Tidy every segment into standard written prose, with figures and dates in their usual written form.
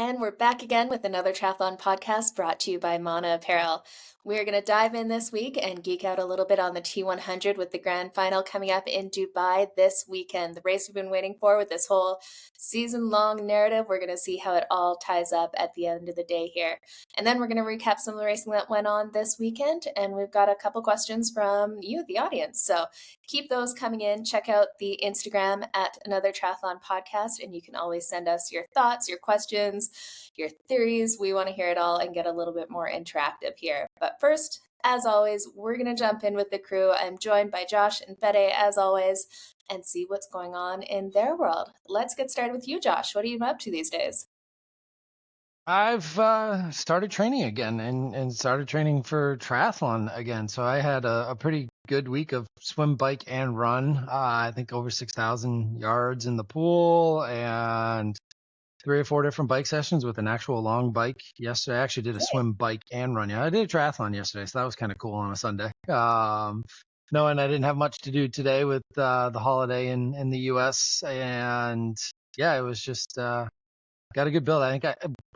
And we're back again with another triathlon podcast brought to you by Mana Apparel. We're going to dive in this week and geek out a little bit on the T100 with the Grand Final coming up in Dubai this weekend. The race we've been waiting for with this whole season-long narrative. We're going to see how it all ties up at the end of the day here. And then we're going to recap some of the racing that went on this weekend. And we've got a couple questions from you, the audience. So keep those coming in. Check out the Instagram at Another Triathlon Podcast. And you can always send us your thoughts, your questions, your theories. We want to hear it all and get a little bit more interactive here. But first, as always, we're going to jump in with the crew. I'm joined by Josh and Fede, as always, and see what's going on in their world. Let's get started with you, Josh. What are you up to these days? I've started training again and started training for triathlon again. So I had a pretty good week of swim, bike, and run. I think over 6,000 yards in the pool and 3 or 4 different bike sessions with an actual long bike yesterday. I actually did a swim, bike, and run. Yeah, I did a triathlon yesterday, so that was kind of cool on a Sunday. Knowing I didn't have much to do today with the holiday in the U.S. And yeah, it was just got a good build. I think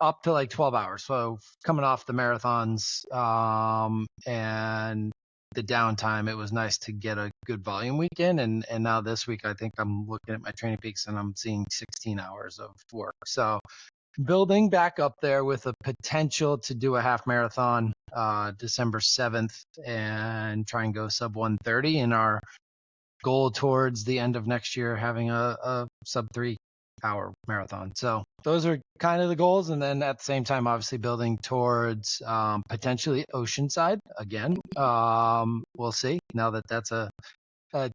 up to like 12 hours. So coming off the marathons and the downtime, it was nice to get a good volume weekend. And now this week, I think I'm looking at my training peaks and I'm seeing 16 hours of work. So building back up there with a potential to do a half marathon December 7th and try and go sub 130 in our goal towards the end of next year, having a sub 3 hour marathon. So those are kind of the goals. And then at the same time, obviously building towards potentially Oceanside again. We'll see. Now that that's a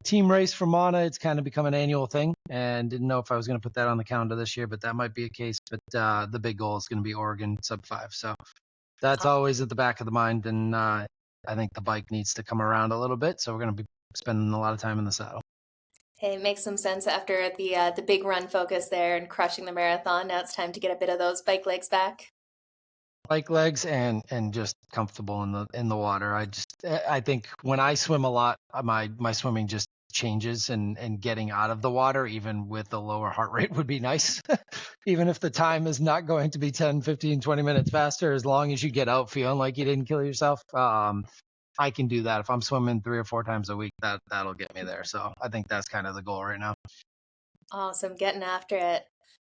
team race for Mana, it's kind of become an annual thing, and didn't know if I was going to put that on the calendar this year, but that might be a case. But the big goal is going to be Oregon sub 5. So that's always at the back of the mind. And I think the bike needs to come around a little bit. So we're going to be spending a lot of time in the saddle. Hey, it makes some sense after the big run focus there and crushing the marathon. Now it's time to get a bit of those bike legs back. Bike legs and just comfortable in the water. I think when I swim a lot, my swimming just changes, and getting out of the water, even with a lower heart rate, would be nice. Even if the time is not going to be 10, 15, 20 minutes faster, as long as you get out feeling like you didn't kill yourself. I can do that. If I'm swimming 3 or 4 times a week, that'll get me there. So I think that's kind of the goal right now. Awesome. Getting after it.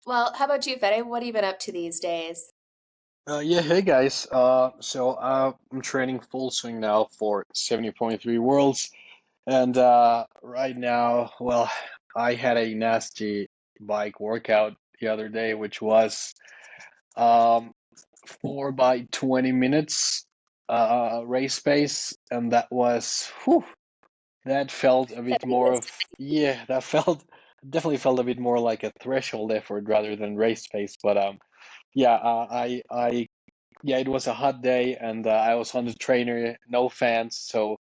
Well, how about you, Fede? What have you been up to these days? Hey guys. So I'm training full swing now for 70.3 Worlds, and right now, well, I had a nasty bike workout the other day, which was 4 by 20 minutes race pace, and that was that felt a bit more of definitely felt a bit more like a threshold effort rather than race pace. But it was a hot day, and I was on the trainer, no fans, so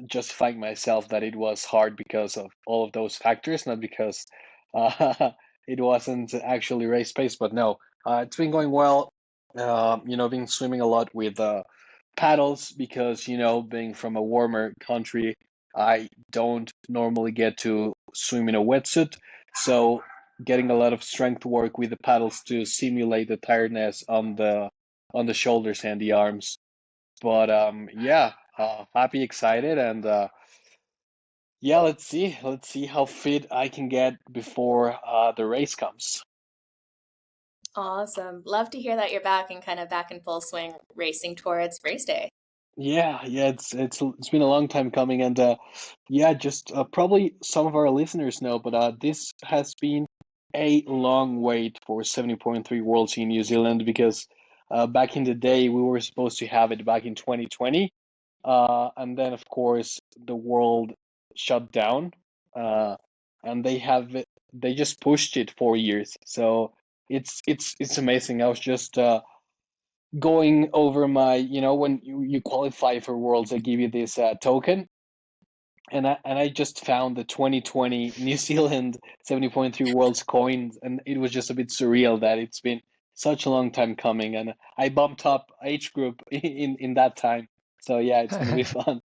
justifying myself that it was hard because of all of those factors, not because it wasn't actually race pace. But no, it's been going well. Been swimming a lot with paddles because, being from a warmer country, I don't normally get to swim in a wetsuit. So getting a lot of strength work with the paddles to simulate the tiredness on the shoulders and the arms. But happy, excited, and let's see how fit I can get before the race comes. Awesome. Love to hear that you're back and kind of back in full swing racing towards race day. Yeah, it's been a long time coming, and just probably some of our listeners know, but this has been a long wait for 70.3 Worlds in New Zealand, because back in the day we were supposed to have it back in 2020, and then of course the world shut down, and they just pushed it 4 years. So it's amazing. I was just going over my, when you qualify for Worlds, they give you this token, and I just found the 2020 New Zealand 70.3 Worlds coins, and it was just a bit surreal that it's been such a long time coming, and I bumped up age group in that time. So yeah, it's gonna be fun.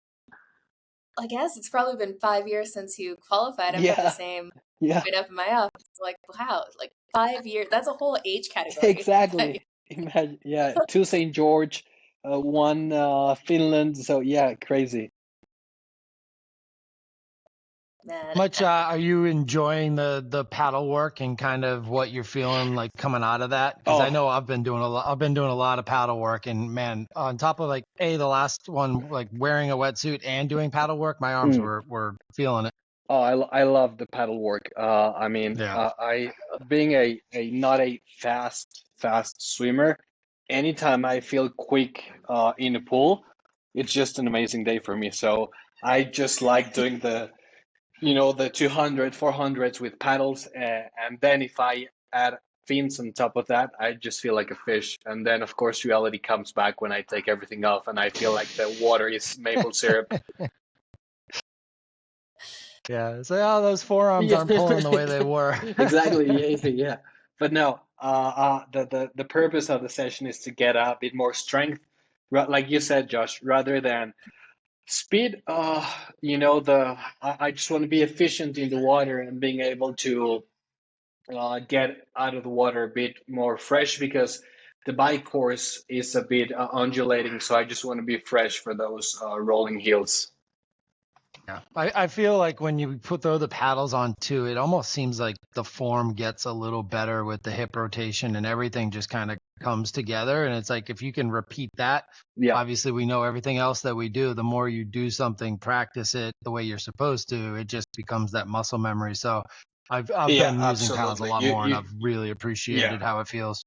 I guess it's probably been 5 years since you qualified. I've got the same Yeah, right up in my office. Like, wow, like 5 years. That's a whole age category. exactly. Imagine, yeah, two St. George, one Finland. So yeah, crazy. Man, Much are you enjoying the paddle work and kind of what you're feeling like coming out of that? Because I Oh, know I've been doing a lot of paddle work, and man, on top of like the last one, like wearing a wetsuit and doing paddle work, my arms mm. were feeling it. Oh, I love the paddle work. I mean, Yeah. I being a not a fast swimmer, anytime I feel quick in a pool, it's just an amazing day for me. So I just like doing the 200, 400s with paddles, and then if I add fins on top of that, I just feel like a fish. And then of course reality comes back when I take everything off, and I feel like the water is maple syrup. Yeah. So those forearms Yeah, aren't pulling the way they were. exactly. Yeah, yeah. But no, the purpose of the session is to get a bit more strength, like you said, Josh, rather than speed. I just want to be efficient in the water and being able to get out of the water a bit more fresh because the bike course is a bit undulating. So I just want to be fresh for those rolling hills. Yeah. I feel like when you throw the paddles on too, it almost seems like the form gets a little better with the hip rotation and everything just kind of comes together. And it's like if you can repeat that, Yeah, obviously we know everything else that we do. The more you do something, practice it the way you're supposed to, it just becomes that muscle memory. So I've yeah, been using paddles a absolutely. lot more, and I've really Yeah. appreciated how it feels.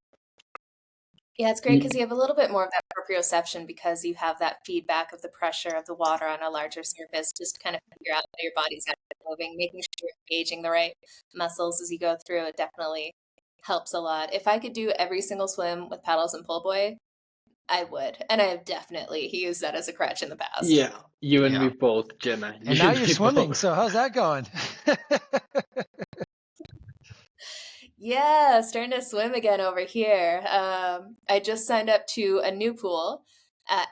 yeah, it's great because you have a little bit more of that proprioception because you have that feedback of the pressure of the water on a larger surface, just to kind of figure out how your body's actually moving, making sure you're engaging the right muscles as you go through. It definitely helps a lot. If I could do every single swim with paddles and pull buoy, I would. And I have definitely used that as a crutch in the past. Yeah, you and me Yeah. both, Jenna. And You now and you're me swimming. both. So how's that going? Yeah, starting to swim again over here. I just signed up to a new pool,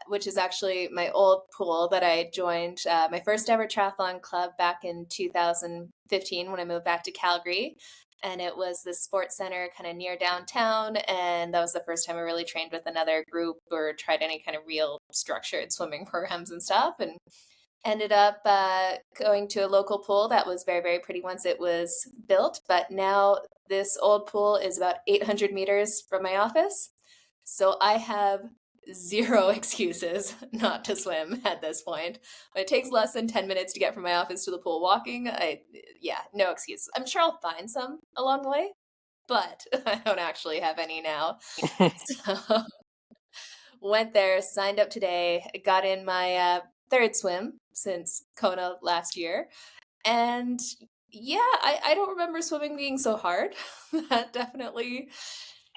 which is actually my old pool that I joined my first ever triathlon club back in 2015 when I moved back to Calgary. And it was the sports center kind of near downtown. And that was the first time I really trained with another group or tried any kind of real structured swimming programs and stuff. And ended up going to a local pool that was very, very pretty once it was built. But now this old pool is about 800 meters from my office. So I have zero excuses not to swim at this point. It takes less than 10 minutes to get from my office to the pool walking. Yeah, no excuse. I'm sure I'll find some along the way, but I don't actually have any now. So went there, signed up today, got in my third swim since Kona last year. And yeah, I don't remember swimming being so hard. That definitely,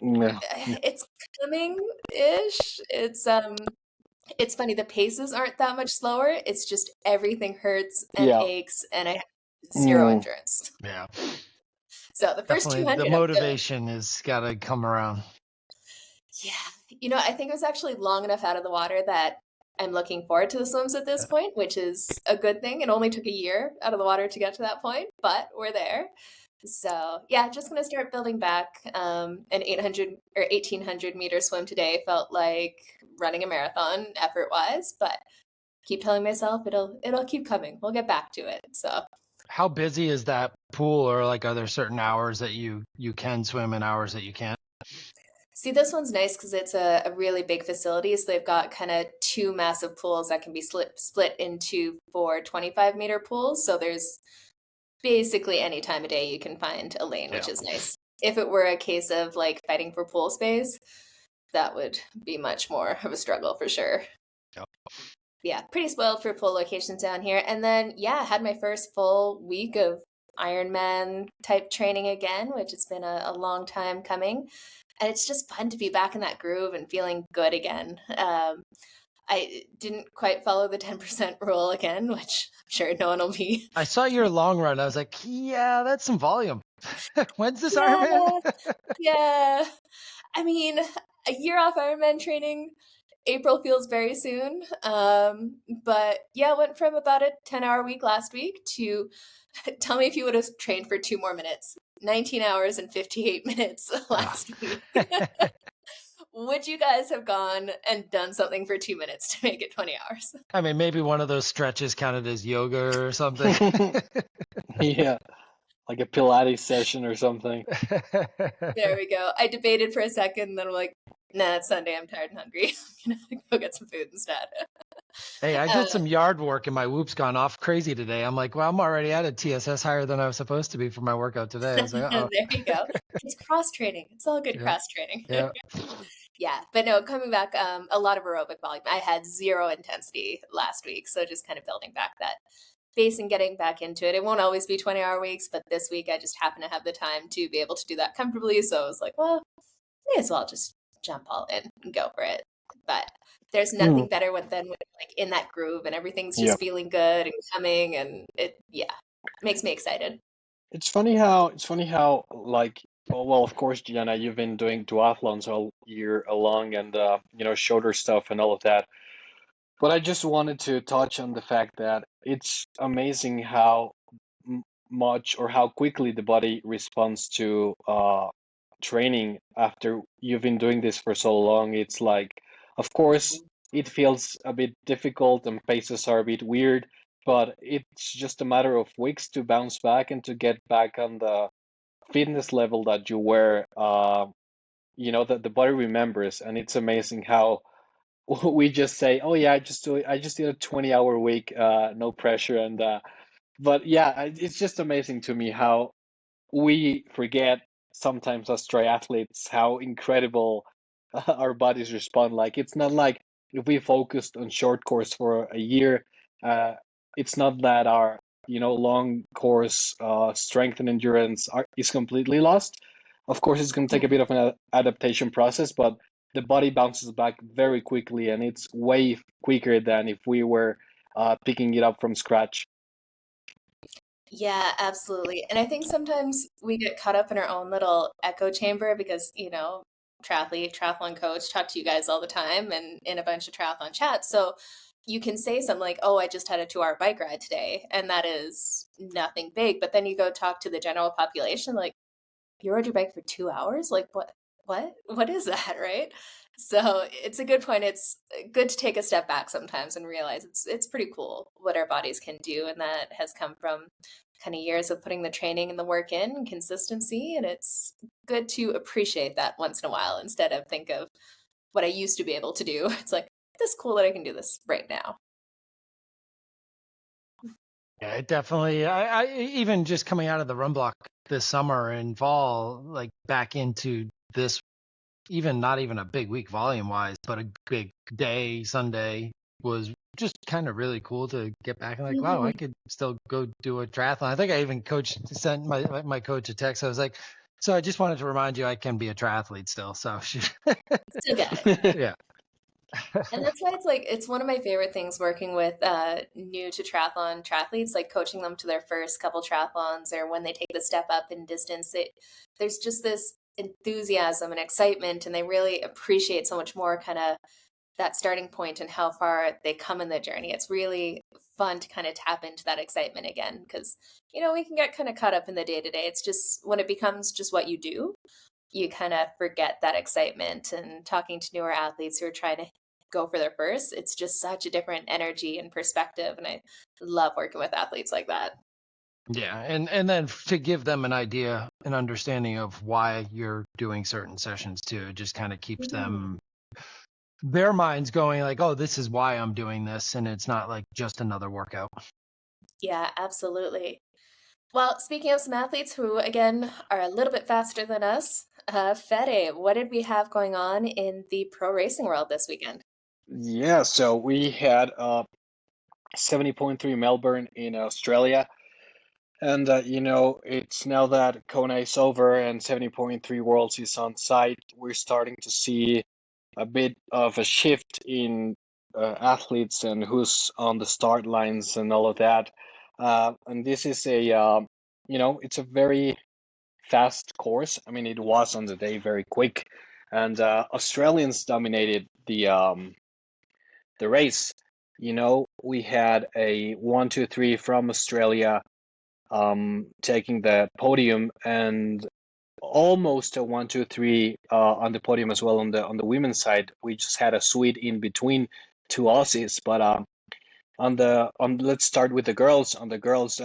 Yeah. it's coming-ish. It's funny, the paces aren't that much slower. It's just everything hurts and Yeah. aches, and I have zero Mm. endurance. Yeah. So the first Definitely the 200, I'm good. motivation has got to come around. Yeah. I think it was actually long enough out of the water that I'm looking forward to the swims at this point, which is a good thing. It only took a year out of the water to get to that point, but we're there. So yeah, just gonna start building back. An 800 or 1800 meter swim today felt like running a marathon effort wise, but keep telling myself it'll keep coming. We'll get back to it. So How busy is that pool, or like are there certain hours that you can swim and hours that you can't? see, this one's nice because it's a really big facility. So they've got kind of two massive pools that can be split into 4 25-meter pools. So there's basically any time of day you can find a lane, which is nice. If it were a case of like fighting for pool space, that would be much more of a struggle for sure. Yep. Yeah, pretty spoiled for pool locations down here. And then, yeah, I had my first full week of Ironman type training again, which has been a long time coming. And it's just fun to be back in that groove and feeling good again. I didn't quite follow the 10% rule again, which I'm sure no one will be. I saw your long run. I was like, yeah, that's some volume. When's this Yeah, Ironman? yeah. I mean, a year off Ironman training April feels very soon. But yeah, went from about a 10-hour week last week to tell me if you would have trained for 2 more minutes. 19 hours and 58 minutes last week. Would you guys have gone and done something for 2 minutes to make it 20 hours? I mean, maybe one of those stretches counted as yoga or something. Yeah, like a Pilates session or something. There we go. I debated for a second, then I'm like, nah, it's Sunday. I'm tired and hungry. I'm gonna go get some food instead. Hey, I did some yard work and my whoop's gone off crazy today. I'm like, well, I'm already at a TSS higher than I was supposed to be for my workout today. I was like, uh-oh. There you go. It's cross training. It's all good cross training. Yeah. Yeah, but no, coming back, a lot of aerobic volume. I had zero intensity last week, so just kind of building back that base and getting back into it. It won't always be 20-hour weeks, but this week I just happen to have the time to be able to do that comfortably. So I was like, well, may as well just jump all in and go for it. But there's nothing better than when like in that groove and everything's just feeling good and coming, and it makes me excited. It's funny how like, well, of course, Gianna, you've been doing duathlons all year long, and shoulder stuff and all of that. But I just wanted to touch on the fact that it's amazing how much or how quickly the body responds to training after you've been doing this for so long. It's like, of course, it feels a bit difficult and paces are a bit weird, but it's just a matter of weeks to bounce back and to get back on the fitness level that you were. That the body remembers, and it's amazing how we just say, "Oh yeah, I just did a 20-hour week, no pressure," and but yeah, it's just amazing to me how we forget sometimes as triathletes how incredible our bodies respond. Like it's not like if we focused on short course for a year, it's not that our long course strength and endurance is completely lost. Of course, it's going to take a bit of an adaptation process, but the body bounces back very quickly, and it's way quicker than if we were picking it up from scratch. Yeah, absolutely. And I think sometimes we get caught up in our own little echo chamber because, triathlete, triathlon coach, talk to you guys all the time and in a bunch of triathlon chats. So you can say something like, oh, I just had a 2-hour bike ride today. And that is nothing big. But then you go talk to the general population, like, you rode your bike for 2 hours? Like, what is that, right? So it's a good point. It's good to take a step back sometimes and realize it's pretty cool what our bodies can do, and that has come from kind of years of putting the training and the work in and consistency. And it's good to appreciate that once in a while instead of think of what I used to be able to do. It's like, this cool that I can do this right now. Yeah, it definitely. I even just coming out of the run block this summer and fall, like back into this, even not even a big week volume wise, but a big day Sunday was just kind of really cool to get back and like, wow, I could still go do a triathlon. I think I even sent my coach a text. I was like, so I just wanted to remind you I can be a triathlete still. So Still got it. Yeah. And that's why it's one of my favorite things working with new to triathlon triathletes, like coaching them to their first couple triathlons or when they take the step up in distance. There's just this enthusiasm and excitement, and they really appreciate so much more kind of that starting point and how far they come in the journey. It's really fun to kind of tap into that excitement again because, we can get kind of caught up in the day to day. It's just when it becomes just what you do, you kind of forget that excitement. And talking to newer athletes who are trying to go for their first, it's just such a different energy and perspective. And I love working with athletes like that. Yeah, and then to give them an idea, an understanding of why you're doing certain sessions too, it just kind of keeps them, their minds going like, oh, this is why I'm doing this, and it's not like just another workout. Yeah, absolutely. Well, speaking of some athletes who, again, are a little bit faster than us, Fede, what did we have going on in the pro racing world this weekend? Yeah, so we had 70.3 Melbourne in Australia. And, it's now that Kona is over and 70.3 Worlds is on site, we're starting to see a bit of a shift in athletes and who's on the start lines and all of that. And this is it's a very fast course. I mean, it was on the day very quick. And Australians dominated the race. We had a 1, 2, 3 from Australia taking the podium, and almost a 1, 2, 3 on the podium as well on the women's side. We just had a Swede in between two Aussies, but let's start with the girls. On the girls,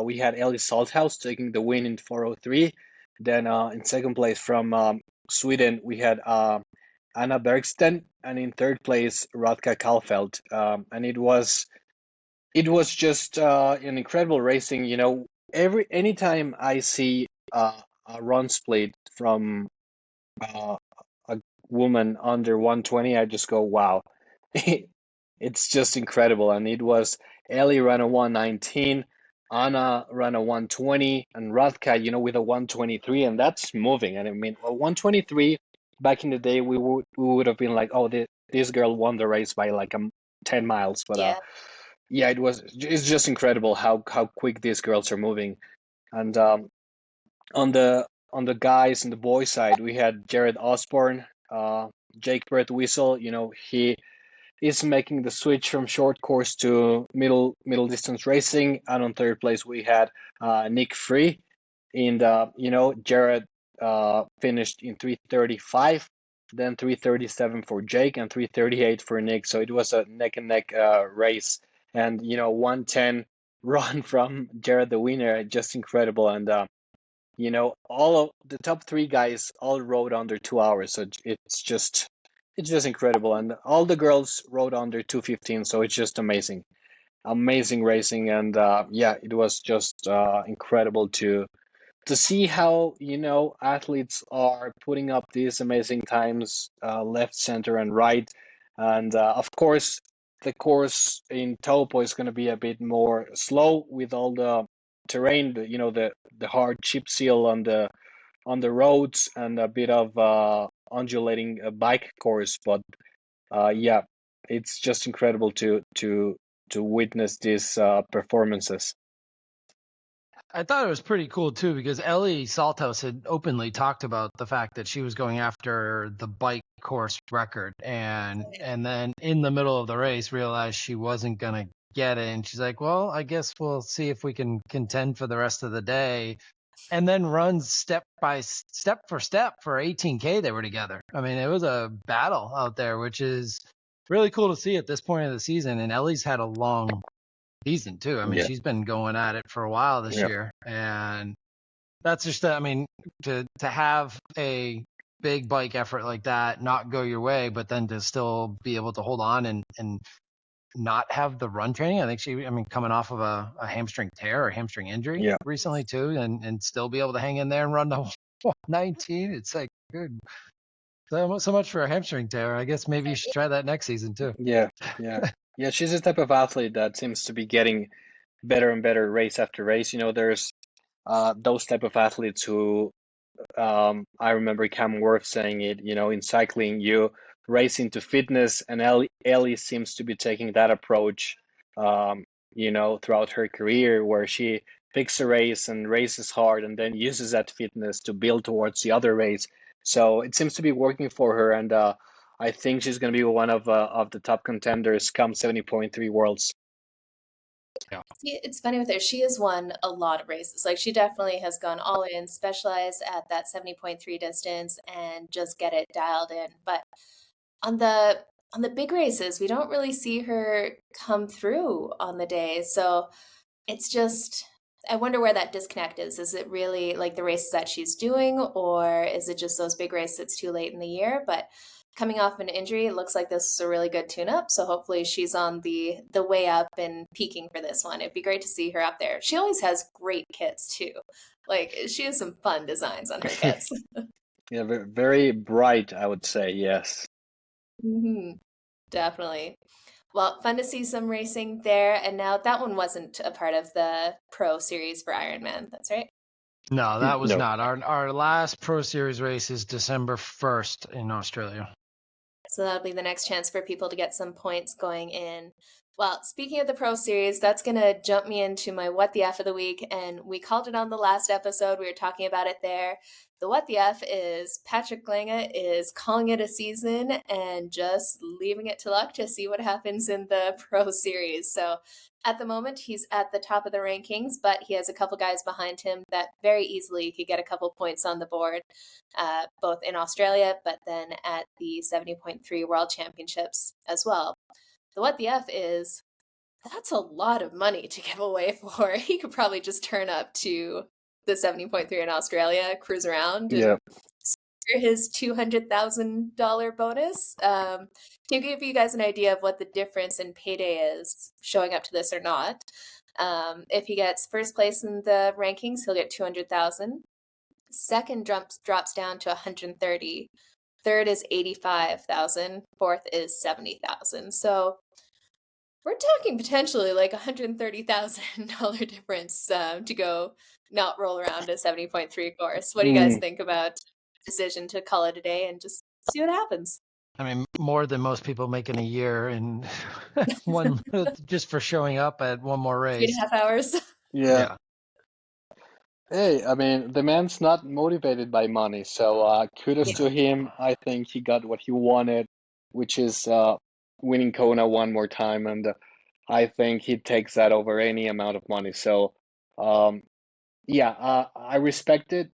we had Ellie Salthouse taking the win in 4:03. Then in second place from Sweden, we had Anna Bergsten, and in third place, Radka Kalfeld. And it was just an incredible racing. Anytime I see a run split from a woman under 120, I just go, wow. It's just incredible. And it was Ellie ran a 119, Anna ran a 120, and Radka, with a 123, and that's moving. And I mean, a 123 back in the day, we would have been like, oh, this girl won the race by like 10 miles. But Yeah. yeah, it's just incredible how quick these girls are moving. And on the guys and the boys side, we had Jared Osborne, Jake Bird-Whistle. He is making the switch from short course to middle distance racing. And on third place, we had Nick Free. And Jared finished in 3:35, then 3:37 for Jake, and 3:38 for Nick. So it was a neck and neck race. And 1:10 run from Jared, the winner, just incredible. And all of the top three guys all rode under 2 hours. So it's just incredible. And all the girls rode under 2:15. So it's just amazing racing. And yeah, it was just incredible to see how athletes are putting up these amazing times, left, center, and right. And of course, the course in Taupo is going to be a bit more slow with all the terrain, the hard chip seal on the roads, and a bit of undulating bike course. But yeah, it's just incredible to witness these performances. I thought it was pretty cool too, because Ellie Salthouse had openly talked about the fact that she was going after the bike course record, and then in the middle of the race realized she wasn't gonna get it, and she's like, well, I guess we'll see if we can contend for the rest of the day, and then runs step for step for 18K. They were together. I mean, it was a battle out there, which is really cool to see at this point of the season. And Ellie's had a long season too. I mean, Yeah. she's been going at it for a while this Yeah. year, and that's just, I mean, to have a big bike effort like that not go your way, but then to still be able to hold on and not have the run training. I think coming off of a hamstring tear or hamstring injury recently too, and still be able to hang in there and run the 119. It's like, good. So much for a hamstring tear. I guess maybe you should try that next season too. Yeah. She's the type of athlete that seems to be getting better and better race after race. There's those type of athletes who I remember Cam Worth saying it. In cycling, you race into fitness, and Ellie seems to be taking that approach. Throughout her career, where she picks a race and races hard, and then uses that fitness to build towards the other race. So it seems to be working for her, and I think she's going to be one of the top contenders come 70.3 Worlds. Yeah. See, it's funny with her. She has won a lot of races. Like, she definitely has gone all in, specialized at that 70.3 distance, and just get it dialed in. But on the big races, we don't really see her come through on the day. So it's just, I wonder where that disconnect is. Is it really like the races that she's doing, or is it just those big races it's too late in the year? But coming off an injury, it looks like this is a really good tune-up. So hopefully she's on the way up and peaking for this one. It'd be great to see her up there. She always has great kits too. Like, she has some fun designs on her kits. Yeah, very bright, I would say. Yes. Mm-hmm. Definitely. Well, fun to see some racing there. And now that one wasn't a part of the Pro Series for Ironman. That's right. No, that was No. not. Our last Pro Series race is December 1st in Australia. So that'll be the next chance for people to get some points going in. Well, speaking of the Pro Series, that's going to jump me into my What the F of the Week. And we called it on the last episode. We were talking about it there. The what the F is Patrick Lange is calling it a season and just leaving it to luck to see what happens in the Pro Series. So at the moment, he's at the top of the rankings, but he has a couple guys behind him that very easily could get a couple points on the board, both in Australia, but then at the 70.3 World Championships as well. The what the F is that's a lot of money to give away for. He could probably just turn up to the 70.3 in Australia, cruise around, and secure his $200,000 bonus. To give you guys an idea of what the difference in payday is showing up to this or not, if he gets first place in the rankings, he'll get 200,000. Second drops down to 130. Third is 85,000. Fourth is 70,000. So we're talking potentially like $130,000 difference to go not roll around a 70.3 course. What do you guys think about the decision to call it a day and just see what happens? I mean, more than most people make in a year, and one just for showing up at one more race. 3.5 hours. Yeah. Hey, I mean, the man's not motivated by money, so kudos to him. I think he got what he wanted, which is winning Kona one more time, and I think he takes that over any amount of money. So, yeah, I respect it.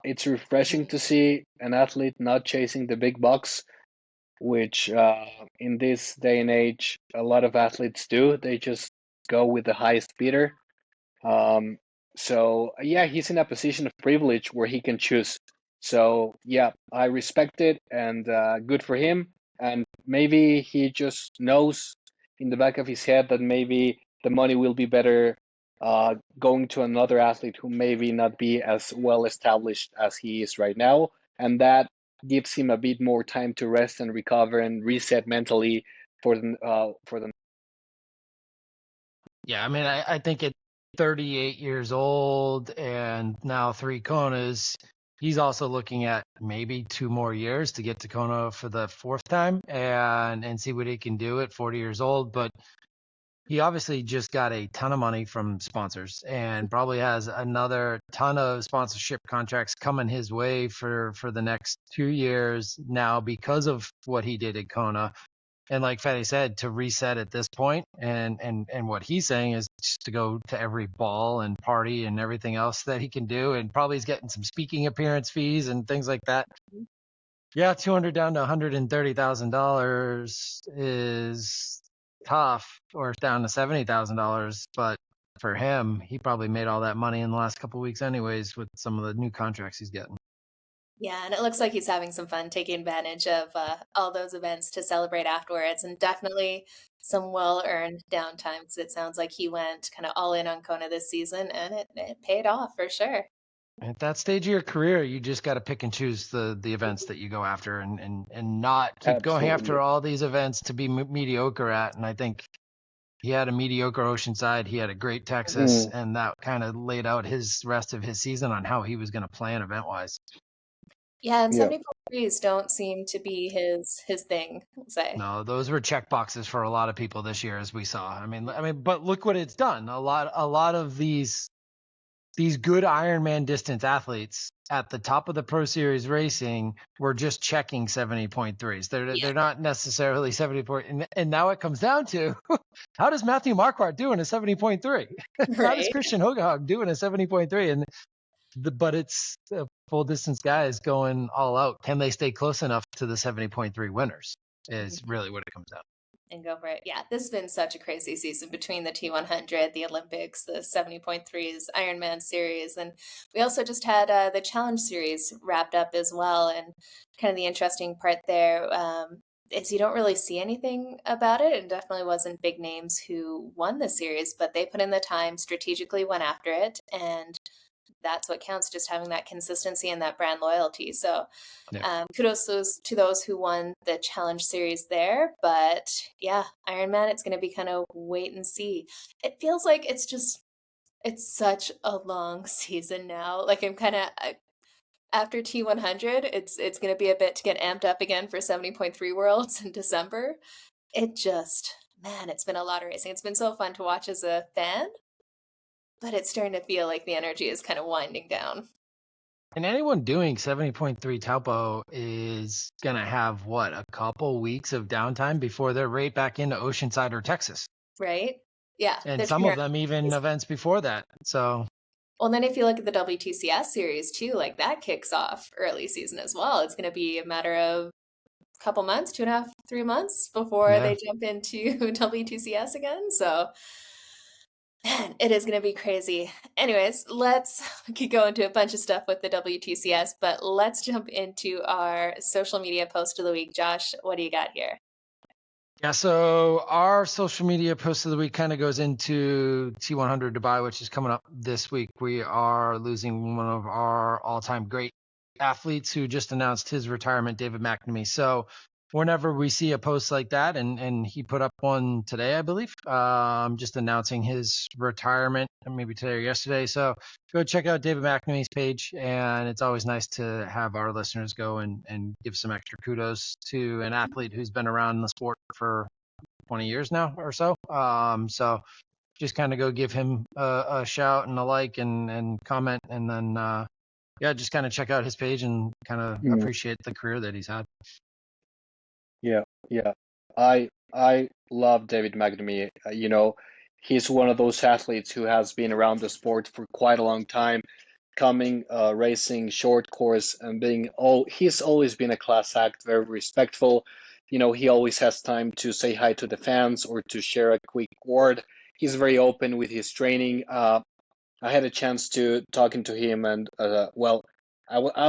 It's refreshing to see an athlete not chasing the big bucks, which in this day and age, a lot of athletes do. They just go with the highest bidder. So yeah, he's in a position of privilege where he can choose. So yeah, I respect it, and good for him. And maybe he just knows in the back of his head that maybe the money will be better going to another athlete who maybe not be as well established as he is right now, and that gives him a bit more time to rest and recover and reset mentally for the. Yeah, I mean, I think at 38 years old and now 3 Konas, he's also looking at maybe 2 more years to get to Kona for the 4th time and see what he can do at 40 years old. But he obviously just got a ton of money from sponsors and probably has another ton of sponsorship contracts coming his way for the next 2 years now because of what he did at Kona. And like Freddy said, to reset at this point, and what he's saying is just to go to every ball and party and everything else that he can do, and probably he's getting some speaking appearance fees and things like that. Yeah, 200 down to $130,000 is tough, or down to $70,000. But for him, he probably made all that money in the last couple of weeks, anyways, with some of the new contracts he's getting. Yeah, and it looks like he's having some fun taking advantage of all those events to celebrate afterwards, and definitely some well-earned downtime because it sounds like he went kind of all in on Kona this season, and it paid off for sure. At that stage of your career, you just got to pick and choose the events that you go after and not keep going after all these events to be mediocre at. And I think he had a mediocre Oceanside. He had a great Texas, and that kind of laid out his rest of his season on how he was going to plan event-wise. Yeah, and 70.3s don't seem to be his thing, I'll say. No, those were check boxes for a lot of people this year, as we saw. I mean, but look what it's done. A lot of these good Ironman distance athletes at the top of the Pro Series racing were just checking 70.3s. They're not necessarily 70 point. And now it comes down to how does Matthew Marquardt do in a 70.3? Right. How does Christian Hogehog do in a 70.3? And but it's full distance guys going all out. Can they stay close enough to the 70.3 winners is really what it comes down to. And go for it. Yeah, this has been such a crazy season between the T100, the Olympics, the 70.3s, Ironman series. And we also just had the Challenge series wrapped up as well. And kind of the interesting part there is you don't really see anything about it. It definitely wasn't big names who won the series, but they put in the time, strategically went after it. And that's what counts, just having that consistency and that brand loyalty. So kudos to those who won the Challenge series there. But yeah, Ironman, it's going to be kind of wait and see. It feels like it's such a long season now. Like I'm kind of after T100, it's going to be a bit to get amped up again for 70.3 Worlds in December. It's been a lot of racing. It's been so fun to watch as a fan. But it's starting to feel like the energy is kind of winding down. And anyone doing 70.3 Taupo is going to have, a couple weeks of downtime before they're right back into Oceanside or Texas. Right? Yeah. And some of them even events before that. So, well, then if you look at the WTCS series too, like that kicks off early season as well. It's going to be a matter of a couple months, 2.5, 3 months before they jump into WTCS again. So, man, it is going to be crazy. Anyways, we could go into a bunch of stuff with the WTCS, but let's jump into our social media post of the week. Josh, what do you got here? Yeah, so our social media post of the week kind of goes into T100 Dubai, which is coming up this week. We are losing one of our all-time great athletes who just announced his retirement, David McNamee. So whenever we see a post like that, and he put up one today, I believe, just announcing his retirement, maybe today or yesterday. So go check out David McNamee's page, and it's always nice to have our listeners go and give some extra kudos to an athlete who's been around in the sport for 20 years now or so. So just kind of go give him a shout and a like and comment, and then just kind of check out his page and kind of appreciate the career that he's had. Yeah. I love David McNamee. He's one of those athletes who has been around the sport for quite a long time, racing short course and he's always been a class act, very respectful. He always has time to say hi to the fans or to share a quick word. He's very open with his training. I had a chance to talking to him and I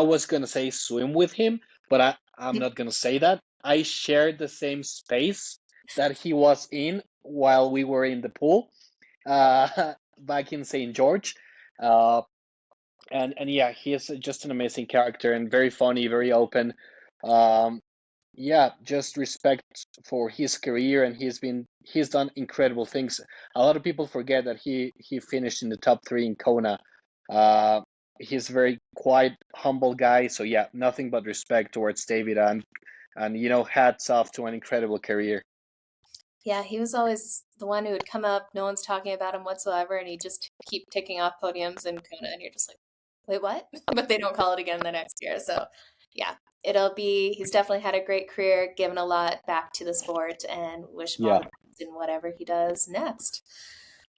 was gonna say swim with him, but I'm not gonna say that. I shared the same space that he was in while we were in the pool back in St. George. And yeah, he is just an amazing character and very funny, very open. Just respect for his career, and he's done incredible things. A lot of people forget that he finished in the top 3 in Kona. He's a very quiet, humble guy. So yeah, nothing but respect towards David, and hats off to an incredible career. Yeah, he was always the one who would come up, no one's talking about him whatsoever, and he'd just keep ticking off podiums in Kona, and you're just like, wait, what? But they don't call it again the next year. So yeah, he's definitely had a great career, given a lot back to the sport, and wish him all the best in whatever he does next.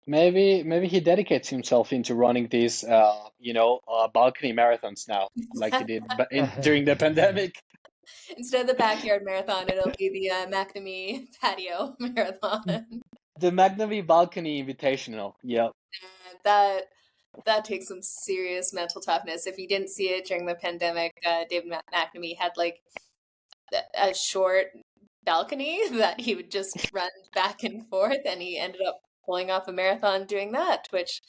Maybe he dedicates himself into running these, balcony marathons now, like he did during the pandemic. Instead of the backyard marathon, it'll be the McNamee patio marathon. The McNamee Balcony Invitational. Yeah. That takes some serious mental toughness. If you didn't see it during the pandemic, David McNamee had like a short balcony that he would just run back and forth, and he ended up pulling off a marathon doing that, which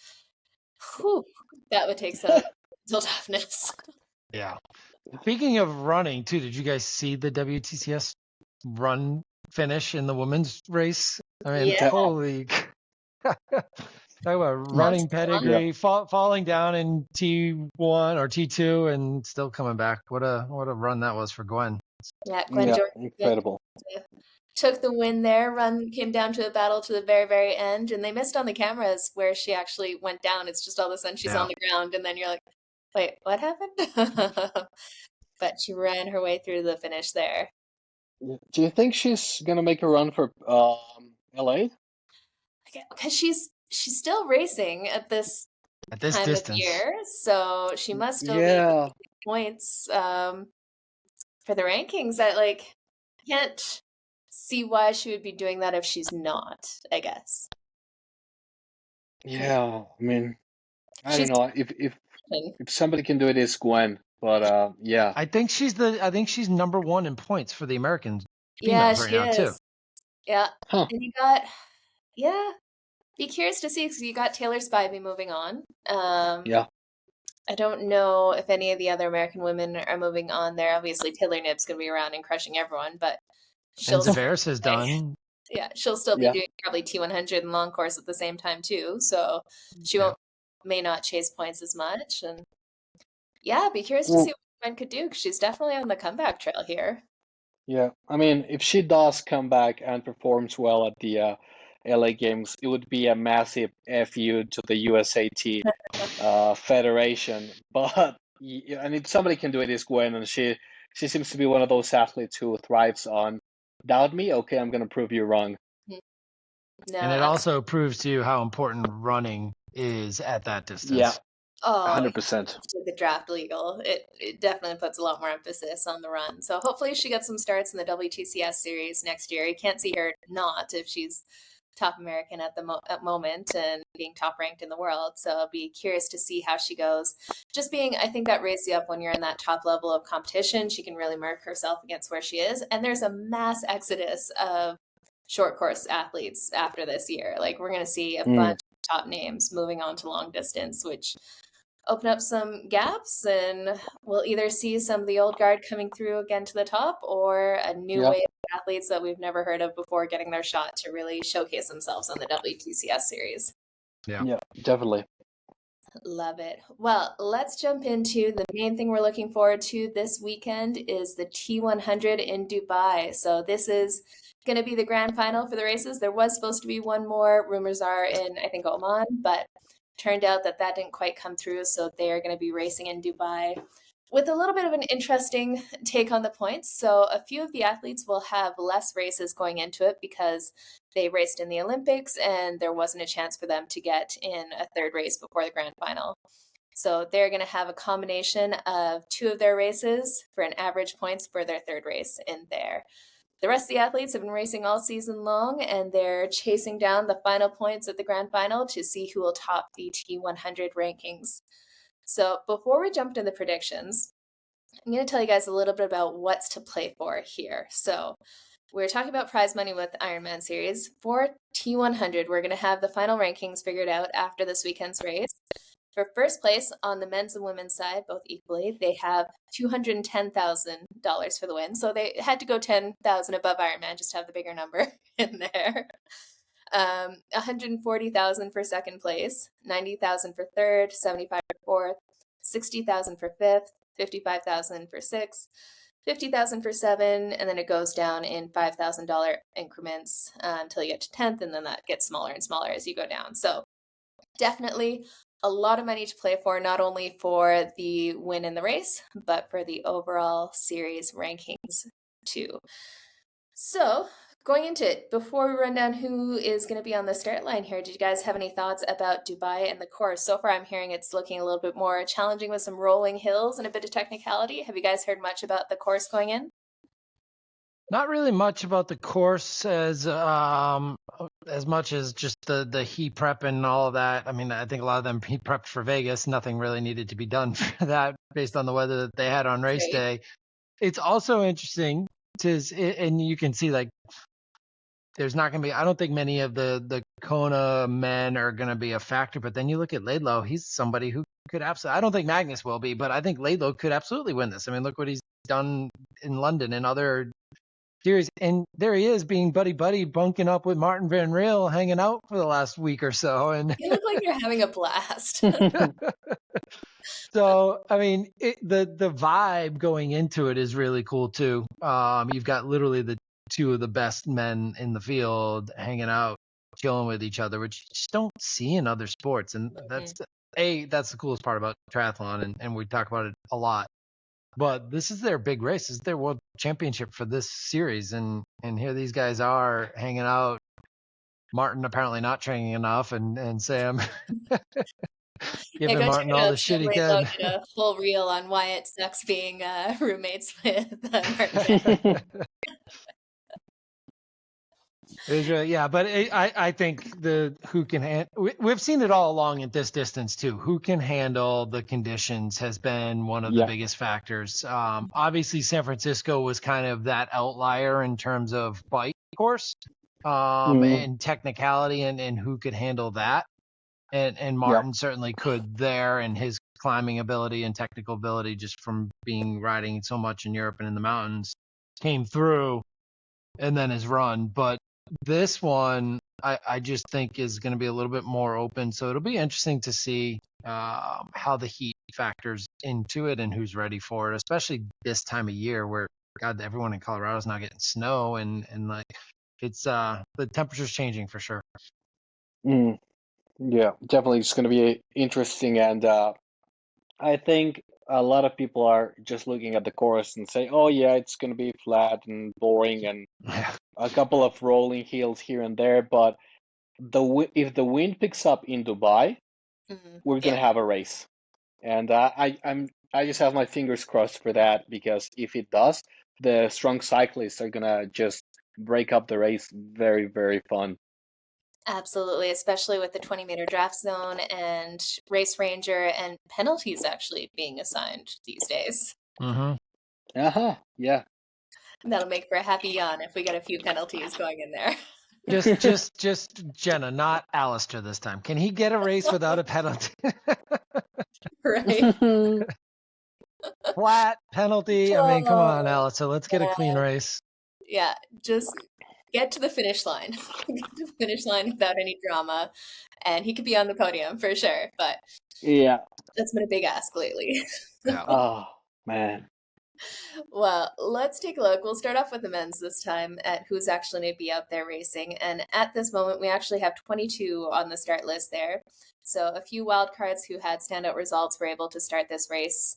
that would take some mental toughness. Yeah. Speaking of running, too, did you guys see the WTCS run finish in the women's race? I mean, holy... Talk about running pedigree, falling down in T1 or T2 and still coming back. What a run that was for Gwen. Yeah, Gwen Jordan, incredible. Took the win there. Run came down to a battle to the very, very end, and they missed on the cameras where she actually went down. It's just all of a sudden she's on the ground, and then you're like, wait, what happened? But she ran her way through the finish there. Do you think she's gonna make a run for LA? Because she's still racing at this time distance of year, so she must still be points for the rankings. I can't see why she would be doing that if she's not, I guess. Yeah, I mean, I don't know if somebody can do it, it's Gwen. But yeah, I think she's number 1 in points for the Americans. Yeah, she now, is. Too. Yeah, and you got Be curious to see because you got Taylor Spivey moving on. I don't know if any of the other American women are moving on there. Obviously, Taylor Knibb's going to be around and crushing everyone, but Tavares has done. Yeah, she'll still be doing probably T100 and long course at the same time too. So she may not chase points as much. And be curious to see what Gwen could do because she's definitely on the comeback trail here. Yeah, I mean, if she does come back and performs well at the LA Games, it would be a massive FU to the USAT Federation. But and if somebody can do it, it's Gwen, and she seems to be one of those athletes who thrives on doubt me. Okay, I'm gonna prove you wrong. No, And it also proves to you how important running is at that distance. Yeah, oh, 100%. to the draft legal, it definitely puts a lot more emphasis on the run. So hopefully she gets some starts in the WTCS series next year. You can't see her not if she's top American at the moment and being top ranked in the world. So I'll be curious to see how she goes. Just being, I think that raises you up when you're in that top level of competition. She can really mark herself against where she is. And there's a mass exodus of short course athletes after this year. Like we're going to see a bunch of top names moving on to long distance, which open up some gaps, and we'll either see some of the old guard coming through again to the top or a new wave of athletes that we've never heard of before getting their shot to really showcase themselves on the WTCS series. Yeah, definitely. Love it. Well, let's jump into the main thing we're looking forward to this weekend is the T100 in Dubai. So this is going to be the grand final for the races. There was supposed to be one more. Rumors are in, I think, Oman, but turned out that didn't quite come through. So they're going to be racing in Dubai with a little bit of an interesting take on the points. So a few of the athletes will have less races going into it because they raced in the Olympics and there wasn't a chance for them to get in a third race before the grand final. So they're going to have a combination of two of their races for an average points for their third race in there. The rest of the athletes have been racing all season long, and they're chasing down the final points at the grand final to see who will top the T100 rankings. So before we jump to the predictions, I'm going to tell you guys a little bit about what's to play for here. So we're talking about prize money with the Ironman series. For T100, we're going to have the final rankings figured out after this weekend's race. For first place on the men's and women's side, both equally, they have $210,000 for the win. So they had to go 10,000 above Ironman just to have the bigger number in there. 140,000 for second place, 90,000 for third, 75 for fourth, 60,000 for fifth, 55,000 for sixth, 50,000 for seven, and then it goes down in $5,000 increments until you get to 10th, and then that gets smaller and smaller as you go down. So definitely a lot of money to play for, not only for the win in the race, but for the overall series rankings too. So going into it, before we run down who is going to be on the start line here, did you guys have any thoughts about Dubai and the course? So far, I'm hearing it's looking a little bit more challenging with some rolling hills and a bit of technicality. Have you guys heard much about the course going in? Not really much about the course as much as just the heat prep and all of that. I mean, I think a lot of them heat prepped for Vegas. Nothing really needed to be done for that based on the weather that they had on race day. It's also interesting and you can see like there's not going to be, I don't think many of the Kona men are going to be a factor, but then you look at Laidlaw, he's somebody who could absolutely, I don't think Magnus will be, but I think Laidlaw could absolutely win this. I mean, look what he's done in London and other series, and there he is being buddy bunking up with Martin Van Riel, hanging out for the last week or so, and you look like you're having a blast. So I mean, the vibe going into it is really cool too. You've got literally the two of the best men in the field hanging out, chilling with each other, which you just don't see in other sports, and that's the coolest part about triathlon, and we talk about it a lot. But this is their big race. This is their world championship for this series. And here these guys are hanging out. Martin apparently not training enough, and Sam giving Martin all the shit he can. Did a full reel on why it sucks being roommates with Martin. But I think who can we've seen it all along at this distance too. Who can handle the conditions has been one of the biggest factors. Obviously San Francisco was kind of that outlier in terms of bike course, and technicality and who could handle that. And Martin certainly could there, and his climbing ability and technical ability just from riding so much in Europe and in the mountains came through, and then his run. But this one, I just think is going to be a little bit more open. So it'll be interesting to see how the heat factors into it and who's ready for it, especially this time of year where, God, everyone in Colorado is now getting snow and like it's the temperature's changing for sure. Yeah, definitely. It's going to be interesting. And I think a lot of people are just looking at the course and say, "Oh yeah, it's going to be flat and boring and Yeah. a couple of rolling hills here and there." But if the wind picks up in Dubai, we're going Yeah, to have a race, and I just have my fingers crossed for that, because if it does, the strong cyclists are going to just break up the race. Very, very fun. absolutely, especially with the 20-meter draft zone and race ranger and penalties actually being assigned these days. Mm-hmm. Uh-huh. Yeah. That'll make for a happy yawn if we get a few penalties going in there. Just Jenna, not Alistair this time. Can he get a race without a penalty? Right? Flat penalty. I mean, come on, Oh, Alistair. Let's get a clean race. yeah, just get to the finish line. Get to the finish line without any drama, and he could be on the podium for sure, but Yeah. that's been a big ask lately. Yeah. Oh, man. Well, let's take a look. We'll start off with the men's this time at who's actually going to be out there racing. And at this moment, we actually have 22 on the start list there. So a few wild cards who had standout results were able to start this race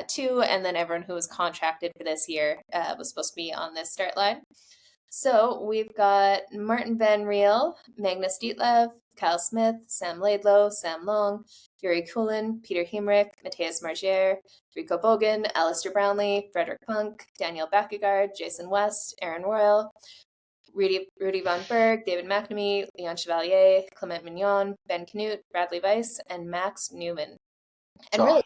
too. And then everyone who was contracted for this year was supposed to be on this start line. So we've got Martin Van Riel, Magnus Dietlev, Kyle Smith, Sam Laidlow, Sam Long, Yuri Kulin, Peter Hemrick, Matthias Margier, Rico Bogan, Alistair Brownlee, Frederick Punk, Daniel Backegaard, Jason West, Aaron Royal, Rudy Von Berg, David McNamee, Leon Chevalier, Clement Mignon, Ben Knut, Bradley Weiss, and Max Newman. And really,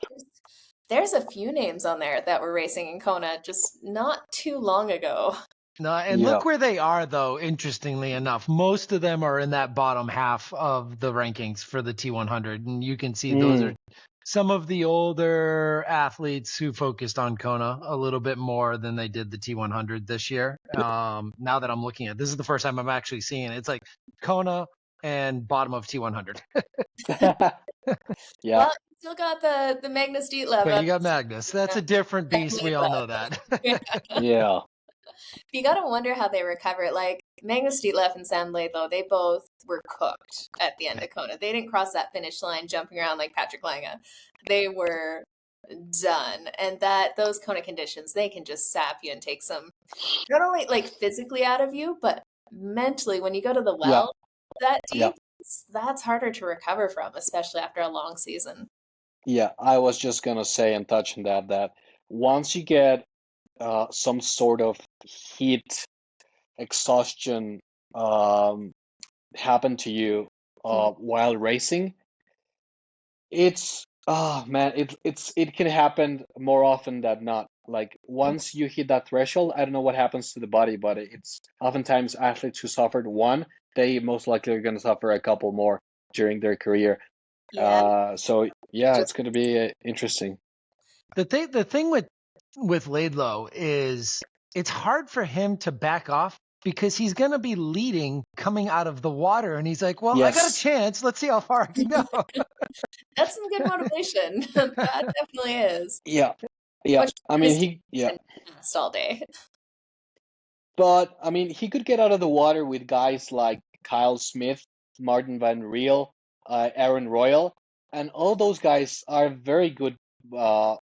there's a few names on there that were racing in Kona just not too long ago. No, and Yeah. look where they are, though, interestingly enough. Most of them are in that bottom half of the rankings for the T100. And you can see those are some of the older athletes who focused on Kona a little bit more than they did the T100 this year. Now that I'm looking at this is the first time I'm actually seeing it. It's like Kona and bottom of T100. Yeah. Well, still got the Magnus Dietlev. But you got Magnus. That's a different beast. We all know that. Yeah. You gotta wonder how they recover. Like Magnus Dietlev and Sam Laidlow, they both were cooked at the end of Kona. They didn't cross that finish line jumping around like Patrick Lange. They were done. And that those Kona conditions, they can just sap you and take some not only like physically out of you, but mentally when you go to the well that Yeah. deep, that's harder to recover from, especially after a long season. Yeah. I was just gonna say and touch on that once you get some sort of heat exhaustion happen to you while racing, it's man, it can happen more often than not. Like once you hit that threshold, I don't know what happens to the body, but it's oftentimes athletes who suffered one, they most likely are going to suffer a couple more during their career. Yeah. So yeah, it's going to be interesting. The thing with Laidlow is it's hard for him to back off because he's going to be leading coming out of the water. And he's like, well, I got a Yes. chance. Let's see how far I can go. That's some good motivation. That definitely is. Yeah. Yeah. Which I mean, is yeah. all day. But I mean, he could get out of the water with guys like Kyle Smith, Martin Van Riel, Aaron Royal, and all those guys are very good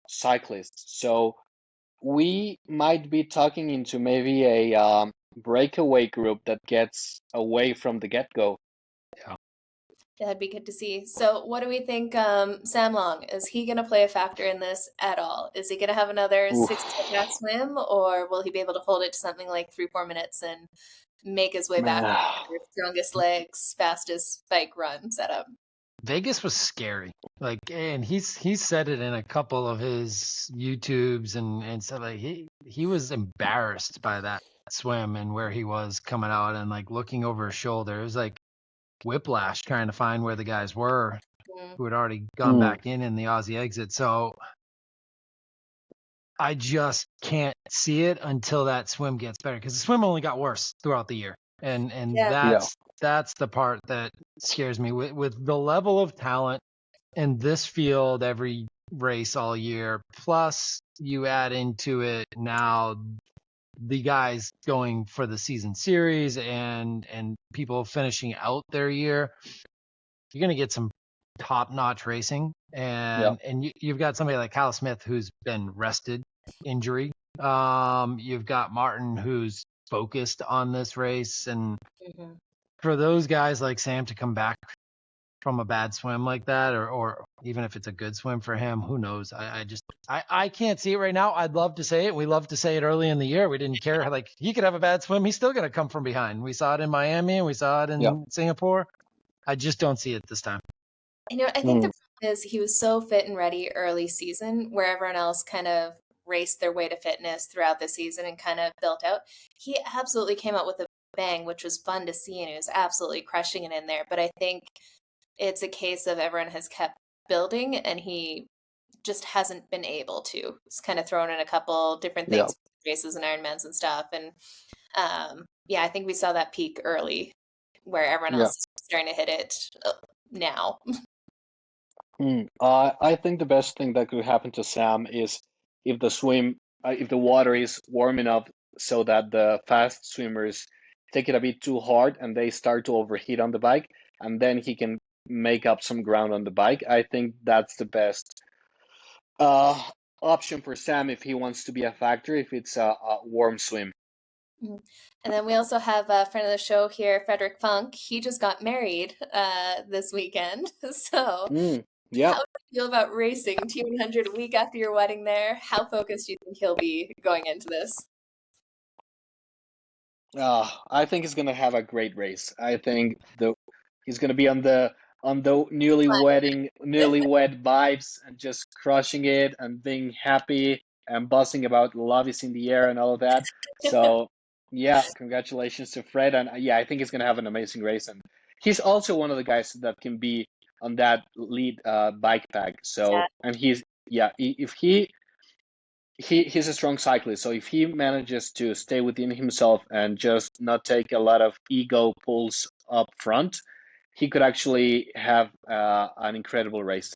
cyclists. So we might be talking into maybe a breakaway group that gets away from the get-go. Yeah. That'd be good to see. So, what do we think? Sam Long, is he going to play a factor in this at all? Is he going to have another Oof. 6-minute swim, or will he be able to hold it to something like 3-4 minutes and make his way back to their strongest legs, fastest bike run setup? Vegas was scary. Like, and he's said it in a couple of his YouTubes and said like he was embarrassed by that swim and where he was coming out and like looking over his shoulder. It was like whiplash trying to find where the guys were who had already gone back in the Aussie exit. So I just can't see it until that swim gets better because the swim only got worse throughout the year. And that's the part that scares me with the level of talent in this field every race all year. Plus you add into it now the guys going for the season series and people finishing out their year. You're going to get some top-notch racing, and you've got somebody like Kyle Smith who's been rested, injury. You've got Martin who's focused on this race, and for those guys like Sam to come back from a bad swim like that, or even if it's a good swim for him, who knows? I can't see it right now. I'd love to say it. We love to say it early in the year. We didn't care. Like, he could have a bad swim. He's still going to come from behind. We saw it in Miami and we saw it in Singapore. I just don't see it this time. I think the problem is he was so fit and ready early season, where everyone else kind of raced their way to fitness throughout the season and kind of built out. He absolutely came out with a bang, which was fun to see, and he was absolutely crushing it in there. But I think it's a case of everyone has kept building and he just hasn't been able to. He's kind of thrown in a couple different things, races and Ironmans and stuff. And I think we saw that peak early where everyone else is starting to hit it now. I think the best thing that could happen to Sam is if the water is warm enough so that the fast swimmers take it a bit too hard and they start to overheat on the bike, and then he can make up some ground on the bike. I think that's the best option for Sam if he wants to be a factor, if it's a warm swim. And then we also have a friend of the show here, Frederick Funk. He just got married this weekend. So how do you feel about racing T100 a week after your wedding there? How focused do you think he'll be going into this? I think he's going to have a great race. I think he's going to be on the newlywed vibes and just crushing it and being happy and buzzing about love is in the air and all of that. So congratulations to Fred. And I think he's going to have an amazing race. And he's also one of the guys that can be on that lead bike pack. So, and he's a strong cyclist. So if he manages to stay within himself and just not take a lot of ego pulls up front, he could actually have an incredible race.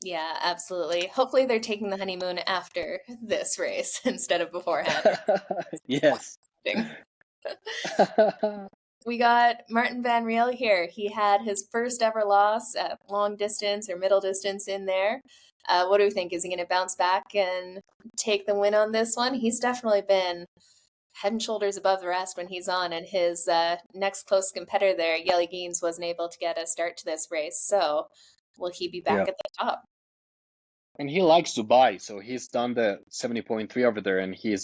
Yeah, absolutely. Hopefully they're taking the honeymoon after this race instead of beforehand. Yes. We got Martin van Riel here. He had his first ever loss at long distance or middle distance in there. What do we think? Is he going to bounce back and take the win on this one? He's definitely been head and shoulders above the rest when he's on, and his next close competitor there, Jelle Geens, wasn't able to get a start to this race. So will he be back at the top? And he likes Dubai, so he's done the 70.3 over there, and he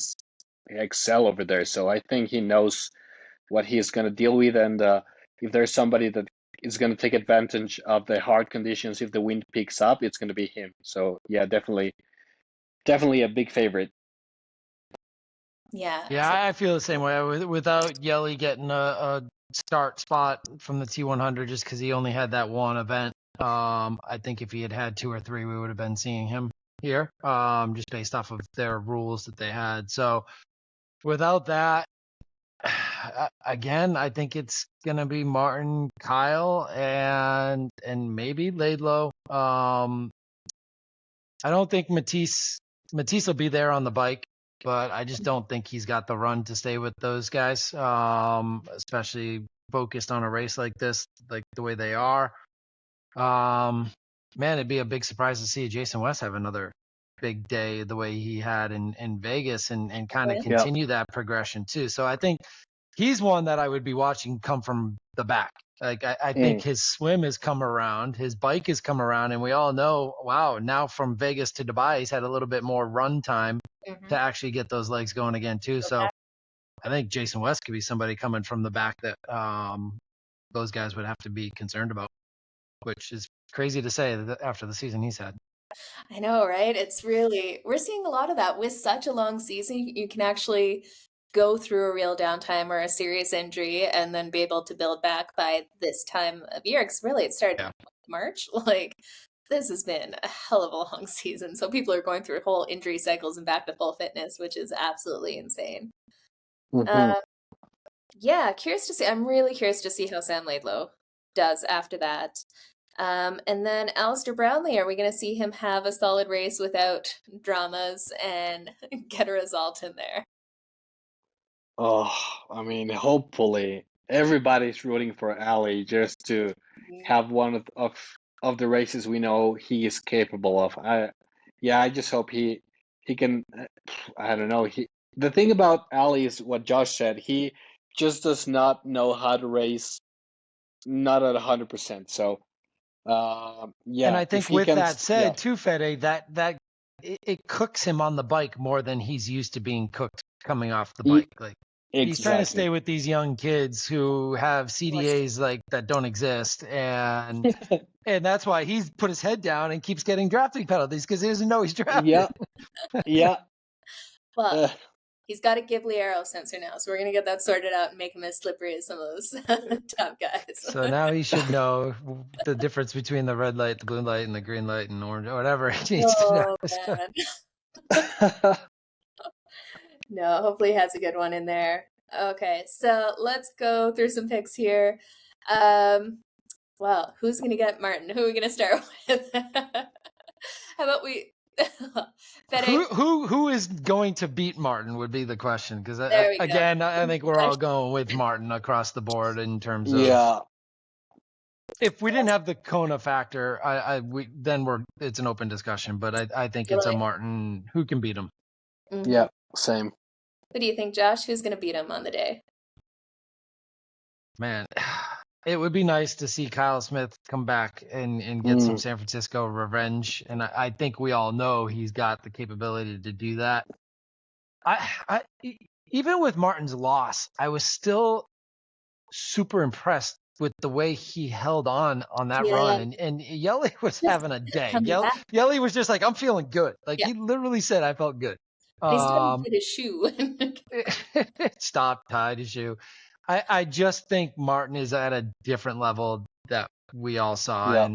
excel over there. So I think he knows what he's going to deal with, and if there's somebody that is going to take advantage of the hard conditions, if the wind picks up, it's going to be him. So definitely a big favorite. Yeah, I feel the same way. Without Jelle getting a start spot from the T100 just because he only had that one event, I think if he had 2 or 3, we would have been seeing him here, just based off of their rules that they had. So without that, again, I think it's going to be Martin, Kyle, and maybe Laidlow. I don't think Matisse will be there on the bike, but I just don't think he's got the run to stay with those guys, especially focused on a race like this, like the way they are. Man, it'd be a big surprise to see Jason West have another big day the way he had in Vegas and kind of continue that progression too. So I think he's one that I would be watching come from the back. Like I think his swim has come around, his bike has come around, and we all know, wow, now from Vegas to Dubai, he's had a little bit more run time to actually get those legs going again too. So I think Jason West could be somebody coming from the back that those guys would have to be concerned about, which is crazy to say after the season he's had. I know, right? We're seeing a lot of that with such a long season. You can actually go through a real downtime or a serious injury and then be able to build back by this time of year. Because really, it started in March. Like, this has been a hell of a long season. So people are going through whole injury cycles and back to full fitness, which is absolutely insane. Curious to see. I'm really curious to see how Sam Laidlow does after that. And then Alistair Brownlee, are we going to see him have a solid race without dramas and get a result in there? Oh, I mean, hopefully. everybody's rooting for Ali just to have one of the races we know he is capable of. I just hope he can. I don't know. The thing about Ali is what Josh said. He just does not know how to race, not at 100%. So, And yeah, I if think he with can, that said, too, Fede, that it cooks him on the bike more than he's used to being cooked coming off the bike. Like he's trying to stay with these young kids who have CDAs like that don't exist, and that's why he's put his head down and keeps getting drafting penalties because he doesn't know he's drafted. Yeah. Well, he's got a Ghibli aero sensor now, so we're going to get that sorted out and make him as slippery as some of those top guys. So now he should know the difference between the red light, the blue light, and the green light, and orange, or whatever he needs to know. Man. No, hopefully he has a good one in there. Okay, so let's go through some picks here. Well, who's going to get Martin? Who are we going to start with? How about we... Who is going to beat Martin would be the question, because again, I think we're all going with Martin across the board in terms of if we didn't have the Kona factor, it's an open discussion, but I think it's a Martin who can beat him. Mm-hmm. Yeah, same. What do you think, Josh? Who's going to beat him on the day? Man, it would be nice to see Kyle Smith come back and get some San Francisco revenge. And I think we all know he's got the capability to do that. I even with Martin's loss, I was still super impressed with the way he held on that run. And Yelly was having a day. Yelly was just like, I'm feeling good. Like he literally said, I felt good. He still did his shoe. Stopped, tied his shoe. I just think Martin is at a different level that we all saw,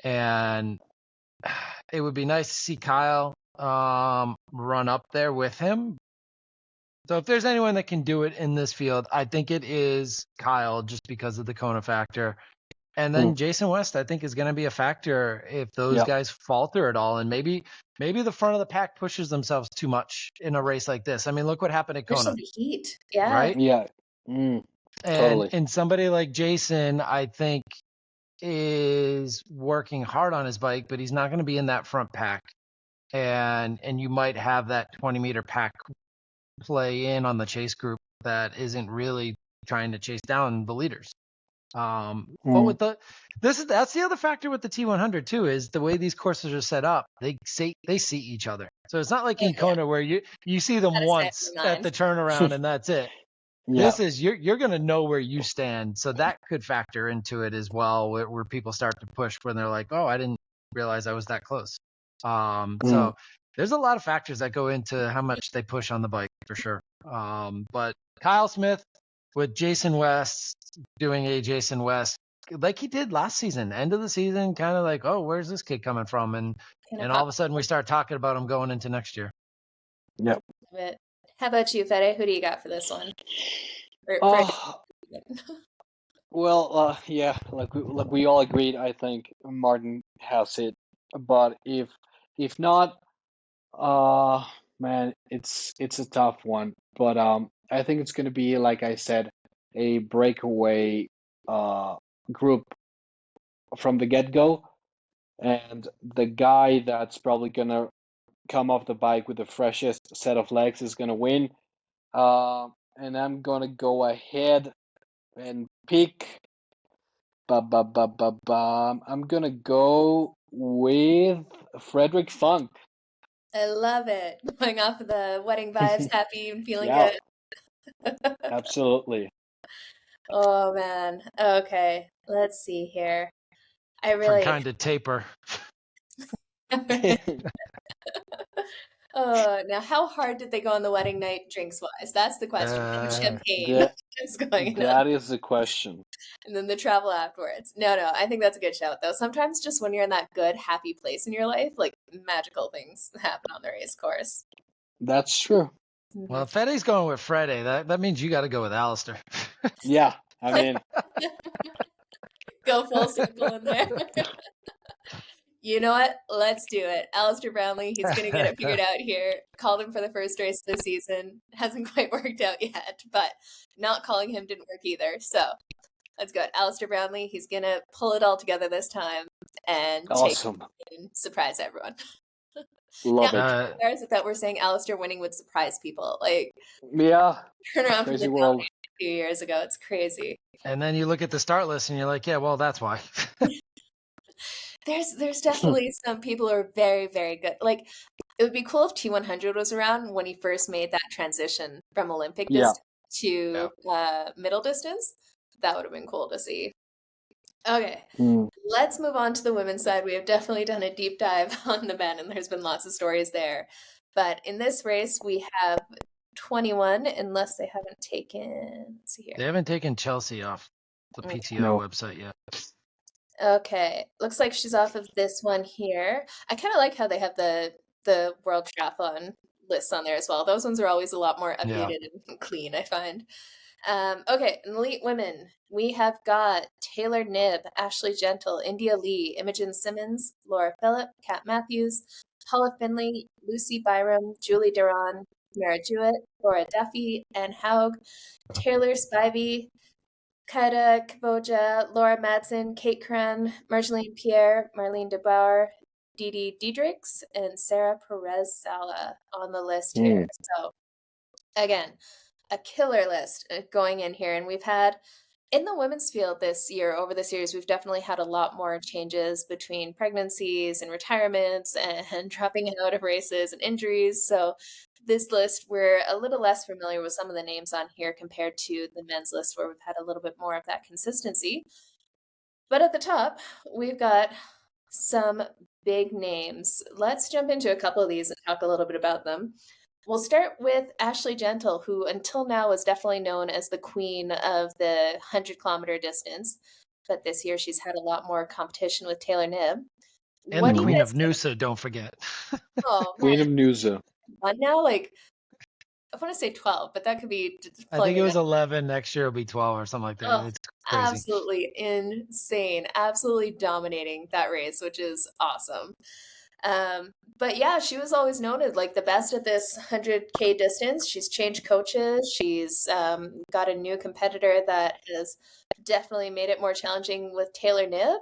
and it would be nice to see Kyle run up there with him. So if there's anyone that can do it in this field, I think it is Kyle, just because of the Kona factor. And then Jason West, I think, is going to be a factor if those guys falter at all. And maybe the front of the pack pushes themselves too much in a race like this. I mean, look what happened at Kona. There's some heat. Yeah. Right? Yeah. Totally. And somebody like Jason, I think, is working hard on his bike, but he's not going to be in that front pack. And you might have that 20-meter pack play in on the chase group that isn't really trying to chase down the leaders. But with that's the other factor with the T100 too, is the way these courses are set up. They see each other, so it's not like in Kona where you see them once at the turnaround and that's it. This is you're going to know where you stand, so that could factor into it as well, where people start to push when they're like, oh, I didn't realize I was that close. So there's a lot of factors that go into how much they push on the bike for sure. But Kyle Smith with Jason West doing a Jason West like he did last season, end of the season, kind of like, oh, where's this kid coming from? And all of a sudden we start talking about him going into next year. Yep. How about you, Fede? Who do you got for this one? Well, like we all agreed, I think Martin has it. But if not, man, it's a tough one. But I think it's gonna be, like I said, a breakaway group from the get-go, and the guy that's probably gonna come off the bike with the freshest set of legs is gonna win. And I'm gonna go ahead and pick. I'm gonna go with Frederick Funk. I love it. Going off of the wedding vibes, happy and feeling good. Absolutely. Oh man. Okay. Let's see here. Different kind of taper. Now how hard did they go on the wedding night drinks wise? That's the question. Champagne is going that is the question. And then the travel afterwards. No, I think that's a good shout though. Sometimes just when you're in that good, happy place in your life, like magical things happen on the race course. That's true. Well, if Fede's going with Freddie, that means you got to go with Alistair. Yeah, I mean, go full circle in there. You know what? Let's do it. Alistair Brownlee, he's going to get it figured out here. Called him for the first race of the season. Hasn't quite worked out yet, but not calling him didn't work either. So that's good. Alistair Brownlee, he's going to pull it all together this time and Awesome. surprise everyone. Love now, it. Is it that we're saying Alistair winning would surprise people? Like, Yeah. turn around from Crazy the world. a few years ago. It's crazy. And then you look at the start list and you're like, yeah, well, that's why. There's definitely some people who are very, very good. Like, it would be cool if T100 was around when he first made that transition from Olympic distance to middle distance. That would have been cool to see. Okay, let's move on to the women's side. We have definitely done a deep dive on the men, and there's been lots of stories there. But in this race, we have 21, unless they haven't taken, let's see here. They haven't taken Chelsea off the PTO website yet. Okay, looks like she's off of this one here. I kind of like how they have the World Triathlon lists on there as well. Those ones are always a lot more updated and clean, I find. Okay, in elite women, we have got Taylor Knibb, Ashleigh Gentle, India Lee, Imogen Simmons, Laura Phillip, Kat Matthews, Paula Finley, Lucy Byram, Julie Duran, Mara Jewett, Laura Duffy, Anne Haug, Taylor Spivey, Kaida Kaboja, Laura Madsen, Kate Cran, Marjolaine Pierre, Marlene DeBauer, Didi Diedrichs, and Sarah Perez Sala on the list here. So, again, a killer list going in here. And we've had, in the women's field this year, over the series, we've definitely had a lot more changes between pregnancies and retirements and dropping out of races and injuries. So this list, we're a little less familiar with some of the names on here compared to the men's list, where we've had a little bit more of that consistency. But at the top, we've got some big names. Let's jump into a couple of these and talk a little bit about them. We'll start with Ashleigh Gentle, who until now was definitely known as the queen of the 100-kilometer distance. But this year she's had a lot more competition with Taylor Knibb. And the queen of Noosa, don't forget. Oh, Queen of Noosa. One now, like, I want to say 12, but that could be. I think it was 11. Next year it'll be 12 or something like that. Oh, it's crazy. Absolutely insane. Absolutely dominating that race, which is awesome. But yeah, she was always noted like the best at this 100K distance. She's changed coaches. She's got a new competitor that has definitely made it more challenging with Taylor Knibb.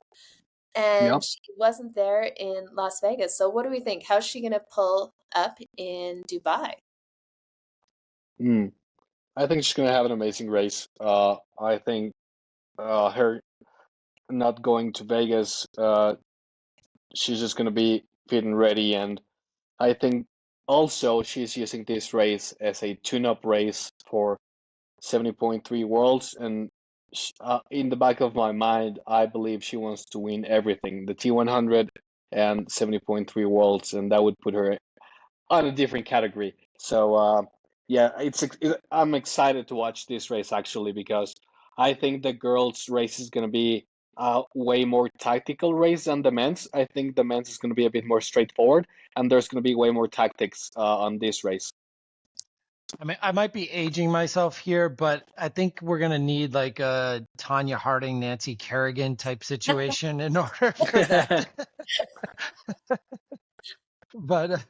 And she wasn't there in Las Vegas. So what do we think? How's she going to pull up in Dubai? I think she's going to have an amazing race. I think her not going to Vegas, she's just going to be fit and ready. And I think also she's using this race as a tune-up race for 70.3 Worlds. And in the back of my mind, I believe she wants to win everything, the T100 and 70.3 Worlds, and that would put her on a different category. So yeah, I'm excited to watch this race actually, because I think the girls' race is going to be a way more tactical race than the men's. I think the men's is going to be a bit more straightforward, and there's going to be way more tactics on this race. I mean, I might be aging myself here, but I think we're going to need like a Tanya Harding, Nancy Kerrigan type situation in order for that. But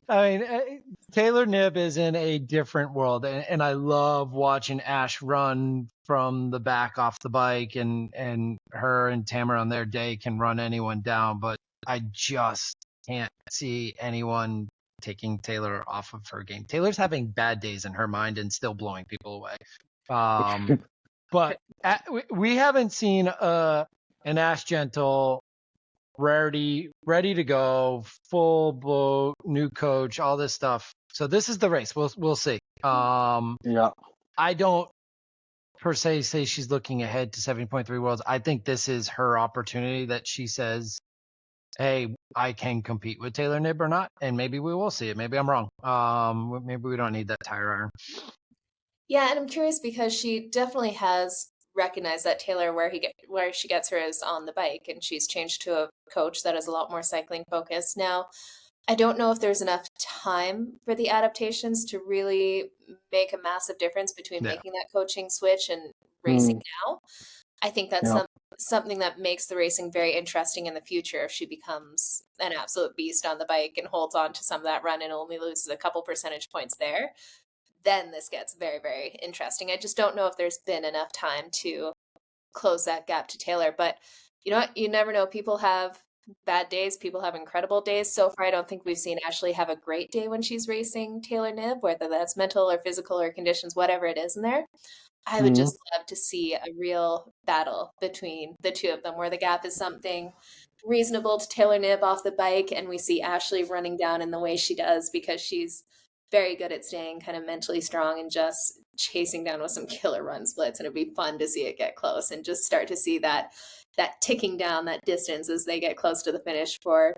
I mean, Taylor Knibb is in a different world, and I love watching Ash run from the back off the bike, and her and Tamara on their day can run anyone down, but I just can't see anyone taking Taylor off of her game. Taylor's having bad days in her mind and still blowing people away. But we haven't seen an Ash Gentle ready to go, full blow, new coach, all this stuff. So this is the race. We'll see. Yeah. I don't per se say she's looking ahead to 7.3 Worlds. I think this is her opportunity that she says, hey, I can compete with Taylor Knibb or not, and maybe we will see it. Maybe I'm wrong. Maybe we don't need that tire iron. Yeah, and I'm curious because she definitely has recognized that Taylor, where she gets her is on the bike, and she's changed to a coach that is a lot more cycling focused. Now, I don't know if there's enough time for the adaptations to really make a massive difference between making that coaching switch and racing now. I think that's something something that makes the racing very interesting in the future if she becomes an absolute beast on the bike and holds on to some of that run and only loses a couple percentage points there. Then this gets very, very interesting. I just don't know if there's been enough time to close that gap to Taylor. But you know what? You never know. People have bad days. People have incredible days. So far, I don't think we've seen Ashleigh have a great day when she's racing Taylor Knibb, whether that's mental or physical or conditions, whatever it is in there. I would just love to see a real battle between the two of them where the gap is something reasonable to Taylor Knibb off the bike and we see Ashleigh running down in the way she does because she's very good at staying kind of mentally strong and just chasing down with some killer run splits. And it'd be fun to see it get close and just start to see that ticking down that distance as they get close to the finish for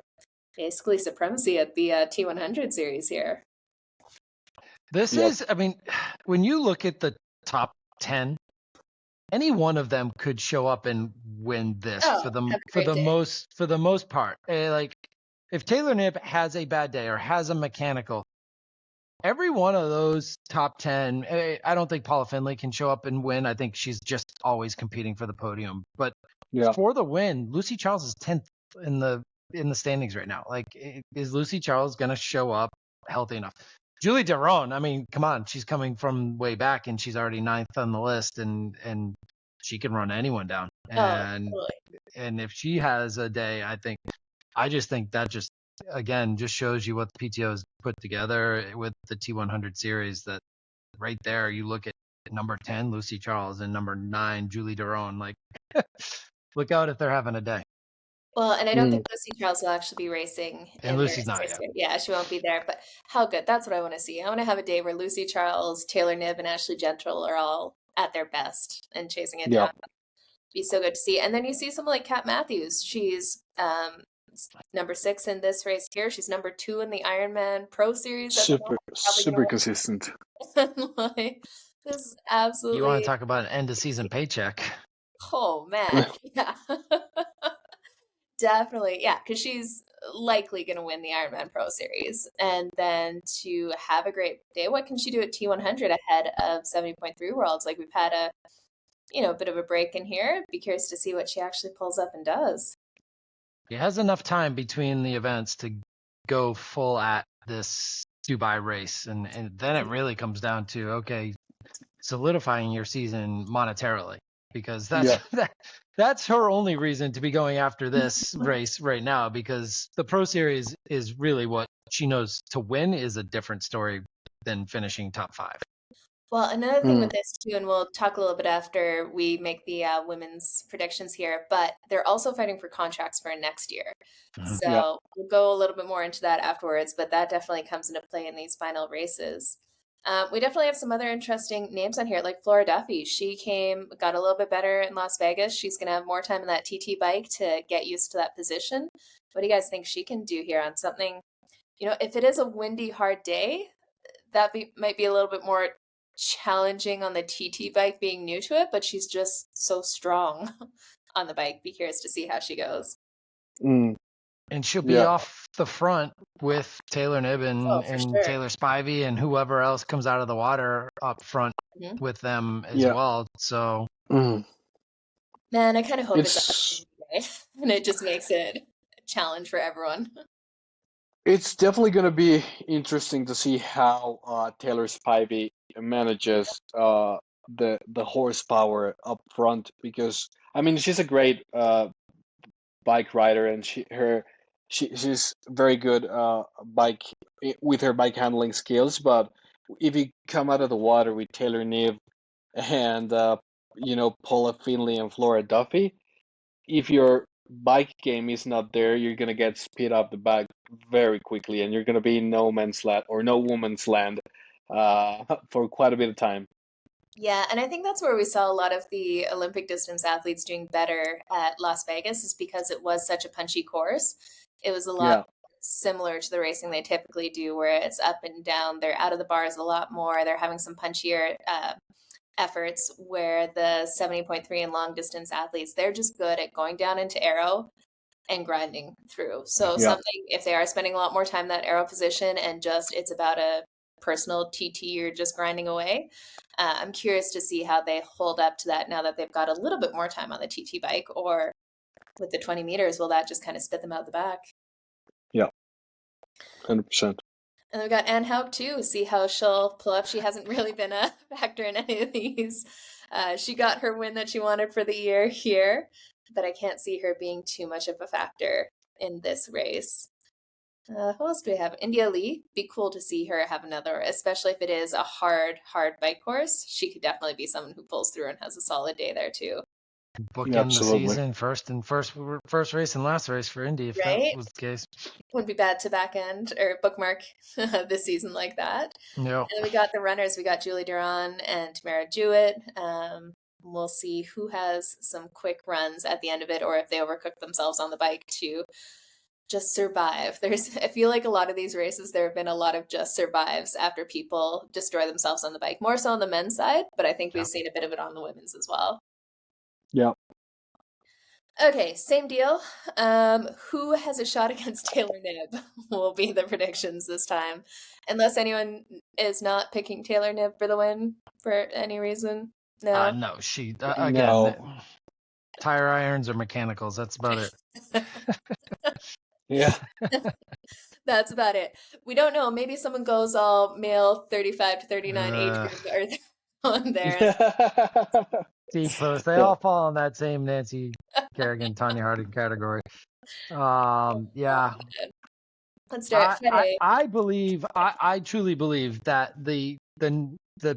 basically supremacy at the T100 series here. This is, I mean, when you look at the top 10, any one of them could show up and win this for the most part. Like if Taylor Knibb has a bad day or has a mechanical, every one of those top 10, I don't think Paula Findlay can show up and win. I think she's just always competing for the podium. But for the win, Lucy Charles is 10th in the standings right now. Like, is Lucy Charles going to show up healthy enough? Julie Deron, I mean, come on, she's coming from way back and she's already 9th on the list and she can run anyone down. And if she has a day, I just think that just shows you what the PTO has put together with the T100 series. That right there, you look at number 10, Lucy Charles, and number 9, Julie Deron. Like, look out if they're having a day. Well, and I don't think Lucy Charles will actually be racing. And Lucy's not yet. Yeah, she won't be there. But how good. That's what I want to see. I want to have a day where Lucy Charles, Taylor Knibb, and Ashleigh Gentle are all at their best and chasing it down. Be so good to see. And then you see someone like Kat Matthews. She's number 6 in this race here. She's number 2 in the Ironman Pro Series. Super consistent. Like, this is absolutely. You want to talk about an end of season paycheck? Oh man, yeah. Definitely, yeah, because she's likely going to win the Ironman Pro Series. And then to have a great day, what can she do at T100 ahead of 70.3 Worlds? Like, we've had a bit of a break in here. Be curious to see what she actually pulls up and does. She has enough time between the events to go full at this Dubai race. And then it really comes down to, okay, solidifying your season monetarily. Because that's her only reason to be going after this race right now, because the Pro Series is really what she knows to win is a different story than finishing top 5. Well, another thing with this too, and we'll talk a little bit after we make the women's predictions here, but they're also fighting for contracts for next year. So we'll go a little bit more into that afterwards, but that definitely comes into play in these final races. We definitely have some other interesting names on here, like Flora Duffy. She got a little bit better in Las Vegas. She's going to have more time on that TT bike to get used to that position. What do you guys think she can do here on something? If it is a windy, hard day, that might be a little bit more challenging on the TT bike being new to it, but she's just so strong on the bike. Be curious to see how she goes. And she'll be off the front with Taylor Knibb and Taylor Spivey and whoever else comes out of the water up front with them as well. So, man, I kind of hope it's and it just makes it a challenge for everyone. It's definitely going to be interesting to see how Taylor Spivey manages the horsepower up front, because I mean she's a great bike rider and she's very good with her bike handling skills. But if you come out of the water with Taylor Knibb and Paula Findlay and Flora Duffy, if your bike game is not there, you're gonna get spit up the back very quickly, and you're gonna be in no man's land or no woman's land for quite a bit of time. Yeah, and I think that's where we saw a lot of the Olympic distance athletes doing better at Las Vegas, is because it was such a punchy course. It was a lot similar to the racing they typically do, where it's up and down. They're out of the bars a lot more. They're having some punchier efforts, where the 70.3 and long distance athletes, they're just good at going down into aero and grinding through. So something, if they are spending a lot more time in that aero position and just it's about a personal TT or just grinding away. I'm curious to see how they hold up to that now that they've got a little bit more time on the TT bike, or with the 20 meters, will that just kind of spit them out the back? Yeah, 100%. And we've got Anne Haug too. See how she'll pull up. She hasn't really been a factor in any of these. She got her win that she wanted for the year here, but I can't see her being too much of a factor in this race. Who else do we have? India Lee. Be cool to see her have another, especially if it is a hard bike course. She could definitely be someone who pulls through and has a solid day there too. Bookend the season first race and last race for Indy, if Right? that was the case. Wouldn't be bad to back end or bookmark this season like that. No. And we got the runners. We got Julie Duran and Tamara Jewett. We'll see who has some quick runs at the end of it, or if they overcook themselves on the bike to just survive. I feel like a lot of these races, there have been a lot of just survives after people destroy themselves on the bike, more so on the men's side, but I think we've seen a bit of it on the women's as well. Yeah. Okay, same deal. Who has a shot against Taylor Knibb will be the predictions this time. Unless anyone is not picking Taylor Knibb for the win for any reason. No? No, she, No. again, tire irons or mechanicals, that's about it. Yeah. That's about it. We don't know. Maybe someone goes all male 35 to 39 age group on there. Steve Post. They all fall on that same Nancy Kerrigan, Tanya Harding category. Yeah. Let's start. I truly believe that the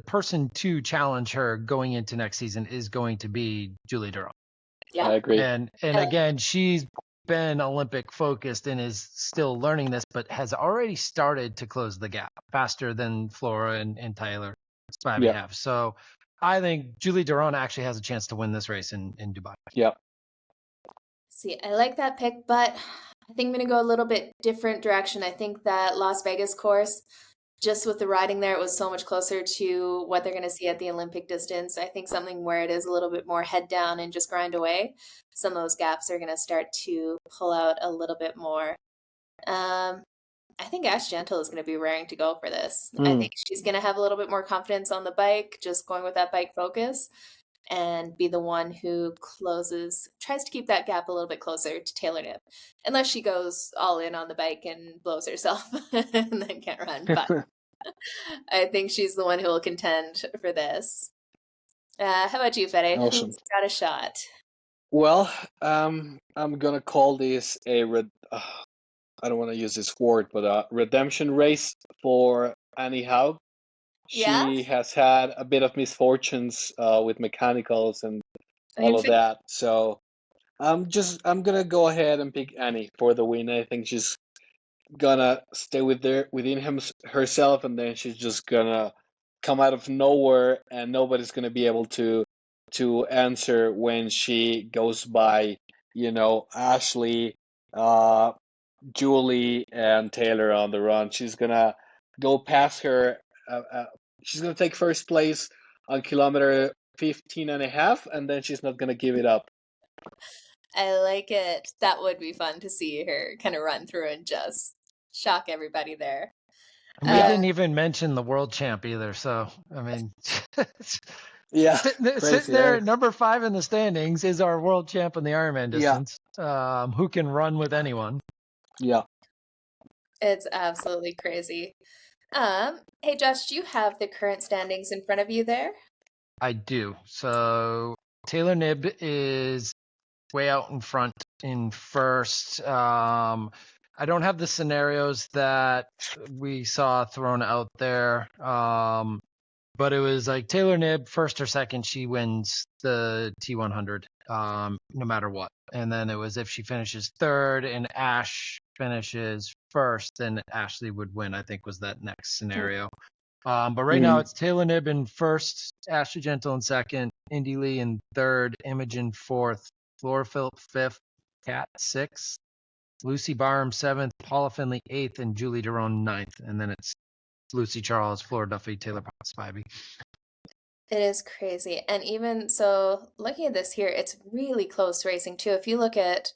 person to challenge her going into next season is going to be Julie Duran. Yeah. I agree. And again, she's been Olympic focused and is still learning this, but has already started to close the gap faster than Flora and Tyler Spivey have. So I think Julie Duran actually has a chance to win this race in Dubai. Yeah. See, I like that pick, but I think I'm going to go a little bit different direction. I think that Las Vegas course, just with the riding there, it was so much closer to what they're going to see at the Olympic distance. I think something where it is a little bit more head down and just grind away, some of those gaps are going to start to pull out a little bit more. I think Ash Gentle is going to be raring to go for this. I think she's going to have a little bit more confidence on the bike, just going with that bike focus, and be the one who tries to keep that gap a little bit closer to Taylor Knibb, unless she goes all in on the bike and blows herself and then can't run. But I think she's the one who will contend for this. How about you, Fede? Awesome. Who's got a shot? Well, I'm gonna call this I don't want to use this word, but a redemption race for Annie Haug. She has had a bit of misfortunes with mechanicals and all of that. So I'm gonna go ahead and pick Annie for the win. I think she's gonna stay within herself, and then she's just gonna come out of nowhere, and nobody's gonna be able to answer when she goes by, Ashleigh, Julie, and Taylor on the run. She's gonna go past her. She's gonna take first place on kilometer 15.5, and then she's not gonna give it up. I like it. That would be fun to see her kind of run through and just shock everybody there. We didn't even mention the world champ either. So, I mean, sitting there at number 5 in the standings is our world champ in the Ironman distance, who can run with anyone. Yeah. It's absolutely crazy. Hey, Josh, do you have the current standings in front of you there? I do. So Taylor Knibb is way out in front in first. I don't have the scenarios that we saw thrown out there. But it was like Taylor Knibb, first or second, she wins the T100, no matter what. And then it was if she finishes third and Ash finishes first, then Ashleigh would win, I think was that next scenario. But right now it's Taylor Knibb in first, Ashleigh Gentle in second, Indy Lee in third, Imogen fourth, Flora Phillip fifth, Kat sixth, Lucy Barham seventh, Paula Finley eighth, and Julie Duran ninth. And then it's Lucy Charles, Flora Duffy, Taylor Spivey. It is crazy. And even so, looking at this here, it's really close racing too. If you look at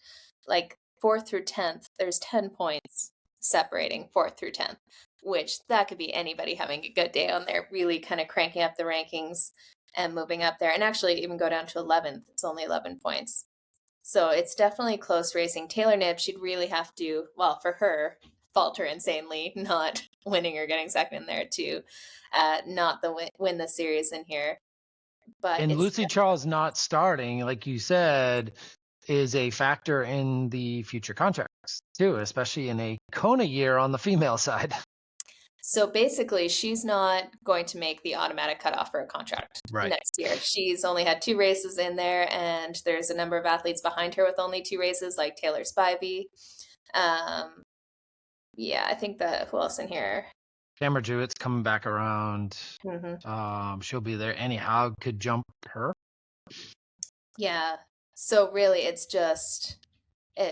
like 4th through 10th, there's 10 points separating 4th through 10th. which that could be anybody having a good day on there, really kind of cranking up the rankings and moving up there. And actually even go down to 11th. It's only 11 points. So it's definitely close racing. Taylor Knibb, she'd really have to, well, for her, falter insanely, not winning or getting second in there to not win the series in here. But and Lucy Charles not starting, like you said, is a factor in the future contracts too, especially in a Kona year on the female side. So basically, she's not going to make the automatic cutoff for a contract next year. She's only had 2 races in there, and there's a number of athletes behind her with only 2 races, like Taylor Spivey. Yeah, I think that, who else in here? Cameron Jewett's coming back around. She'll be there. Annie Haug could jump her. Yeah. So really, it's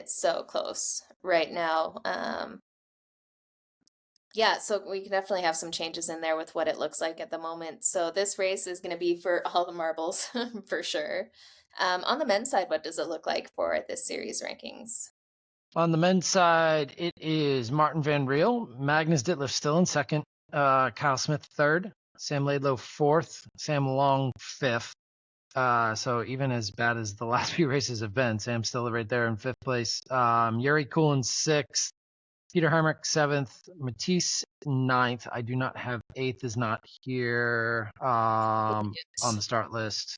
so close right now. Yeah, so we can definitely have some changes in there with what it looks like at the moment. So this race is going to be for all the marbles for sure. On the men's side, what does it look like for this series rankings? On the men's side, it is Martin Van Riel, Magnus Ditlev still in second, Kyle Smith third, Sam Laidlow fourth, Sam Long fifth. So even as bad as the last few races have been, Sam's still right there in fifth place. Yuri Kulin sixth, Peter Hermich seventh, Matisse ninth. I do not have eighth, is not here on the start list.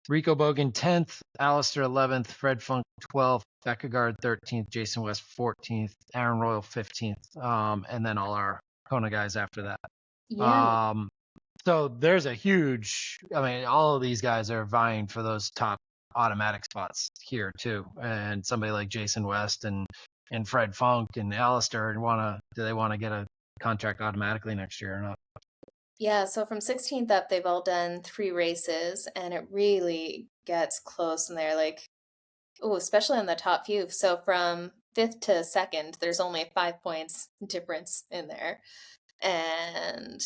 Rico Bogan 10th, Alistair 11th, Fred Funk 12th, Beckegaard 13th, Jason West 14th, Aaron Royal 15th, and then all our Kona guys after that. Yeah. So there's a huge, all of these guys are vying for those top automatic spots here too. And somebody like Jason West and Fred Funk and Alistair do they want to get a contract automatically next year or not? Yeah, so from 16th up, they've all done 3 races, and it really gets close in there, like, especially on the top few. So from 5th to 2nd, there's only 5 points difference in there. And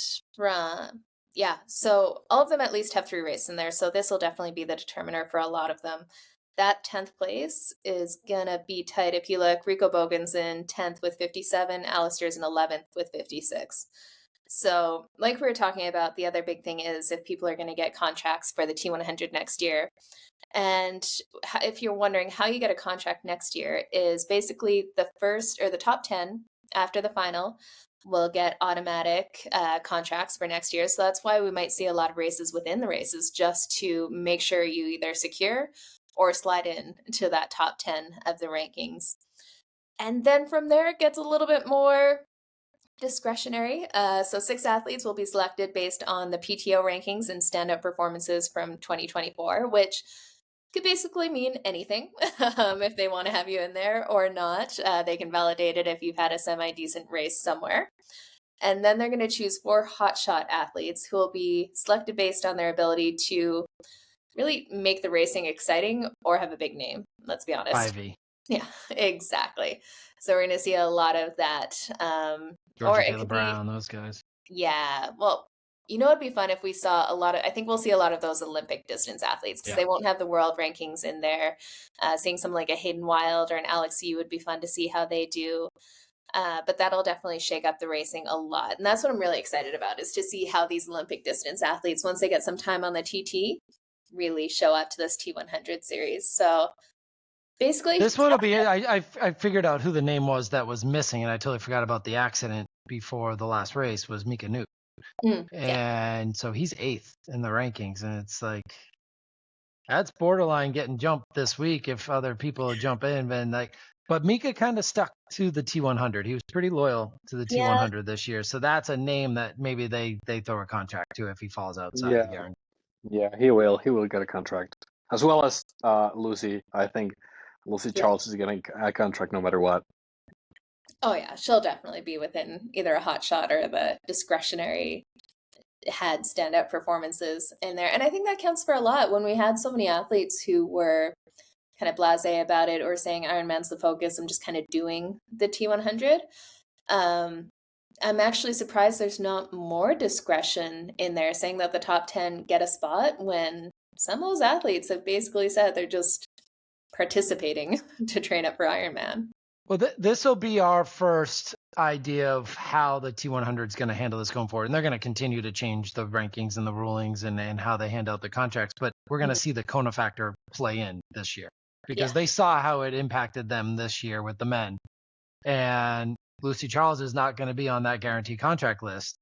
so all of them at least have 3 races in there, so this will definitely be the determiner for a lot of them. That 10th place is gonna be tight. If you look, Rico Bogan's in 10th with 57, Alistair's in 11th with 56. So like we were talking about, the other big thing is if people are going to get contracts for the T100 next year. And if you're wondering how you get a contract next year, is basically the first or the top 10 after the final will get automatic contracts for next year. So that's why we might see a lot of races within the races, just to make sure you either secure or slide in to that top 10 of the rankings. And then from there, it gets a little bit more discretionary. So 6 athletes will be selected based on the PTO rankings and standout performances from 2024, which could basically mean anything. If they want to have you in there or not, they can validate it if you've had a semi-decent race somewhere. And then they're going to choose 4 hotshot athletes who will be selected based on their ability to really make the racing exciting or have a big name. Let's be honest. Ivy. Yeah, exactly. So we're going to see a lot of that. Georgia Taylor Brown, those guys. Yeah. Well, it'd be fun if we saw I think we'll see a lot of those Olympic distance athletes, because they won't have the world rankings in there. Seeing someone like a Hayden Wild or an Alex Yu would be fun to see how they do. But that'll definitely shake up the racing a lot. And that's what I'm really excited about, is to see how these Olympic distance athletes, once they get some time on the TT, really show up to this T100 series. So basically, this one will be. I figured out who the name was that was missing, and I totally forgot about the accident before the last race. Was Mika Newt, and so he's 8th in the rankings, and it's like that's borderline getting jumped this week if other people jump in. But Mika kind of stuck to the T100. He was pretty loyal to the T100 this year, so that's a name that maybe they throw a contract to if he falls outside the guarantee. Yeah, he will get a contract, as well as Lucy. I think Lucy Charles is getting a contract no matter what. Oh yeah, she'll definitely be within either a hot shot or the discretionary had standout performances in there. And I think that counts for a lot when we had so many athletes who were kind of blasé about it or saying Ironman's the focus, I'm just kind of doing the T100. I'm actually surprised there's not more discretion in there, saying that the top 10 get a spot, when some of those athletes have basically said they're just participating to train up for Ironman. Well, this will be our first idea of how the T100 is going to handle this going forward. And they're going to continue to change the rankings and the rulings and how they hand out the contracts. But we're going to see the Kona factor play in this year because they saw how it impacted them this year with the men. And Lucy Charles is not going to be on that guaranteed contract list.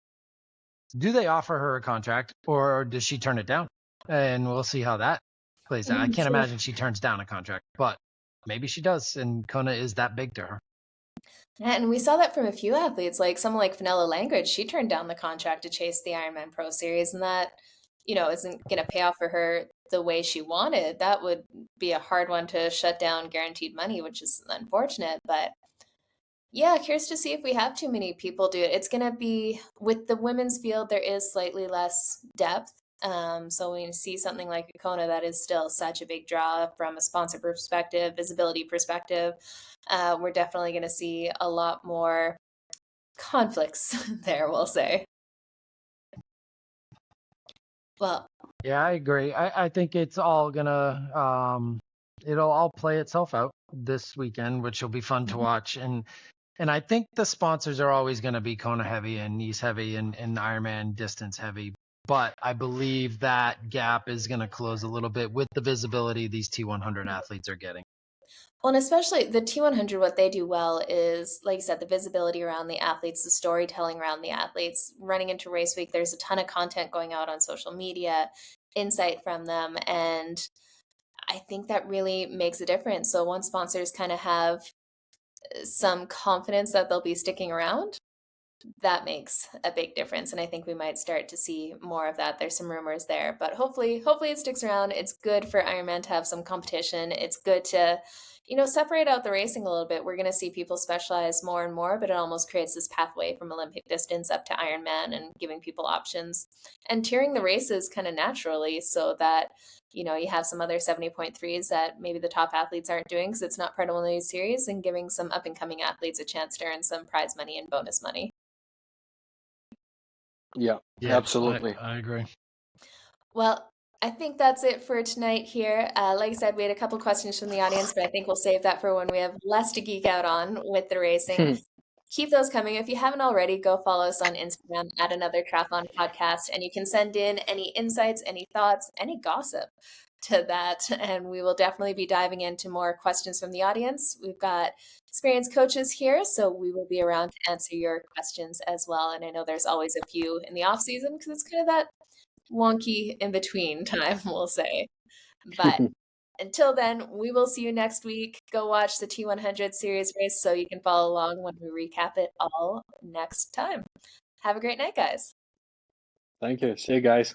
Do they offer her a contract or does she turn it down? And we'll see how that plays out. I can't imagine she turns down a contract, but maybe she does, and Kona is that big to her. And we saw that from a few athletes, like someone like Fenella Langridge. She turned down the contract to chase the Ironman Pro Series, and that, isn't going to pay off for her the way she wanted. That would be a hard one to shut down guaranteed money, which is unfortunate. But yeah, curious to see if we have too many people do it. It's going to be, with the women's field, there is slightly less depth. So when you see something like Kona, that is still such a big draw from a sponsor perspective, visibility perspective. We're definitely going to see a lot more conflicts there, we'll say. Well, yeah, I agree. I think it's all gonna it'll all play itself out this weekend, which will be fun to watch. And I think the sponsors are always going to be Kona heavy and Nice heavy and Ironman distance heavy. But I believe that gap is going to close a little bit with the visibility these T100 athletes are getting. Well, and especially the T100, what they do well is, like you said, the visibility around the athletes, the storytelling around the athletes. Running into race week, there's a ton of content going out on social media, insight from them. And I think that really makes a difference. So once sponsors kind of have some confidence that they'll be sticking around, that makes a big difference. And I think we might start to see more of that. There's some rumors there, but hopefully it sticks around. It's good for Ironman to have some competition. It's good to, separate out the racing a little bit. We're going to see people specialize more and more, but it almost creates this pathway from Olympic distance up to Ironman and giving people options and tiering the races kind of naturally so that, you have some other 70.3s that maybe the top athletes aren't doing because it's not part of one of these series, and giving some up and coming athletes a chance to earn some prize money and bonus money. Yeah, absolutely. I agree. Well, I think that's it for tonight here. Like I said, we had a couple questions from the audience, but I think we'll save that for when we have less to geek out on with the racing. Keep those coming. If you haven't already, go follow us on Instagram at Another Triathlon Podcast, and you can send in any insights, any thoughts, any gossip to that, and we will definitely be diving into more questions from the audience. We've got experienced coaches here, so we will be around to answer your questions as well. And I know there's always a few in the off season because it's kind of that wonky in between time, we'll say. But until then, we will see you next week. Go watch the T100 series race so you can follow along when we recap it all next time. Have a great night, guys. Thank you. See you guys.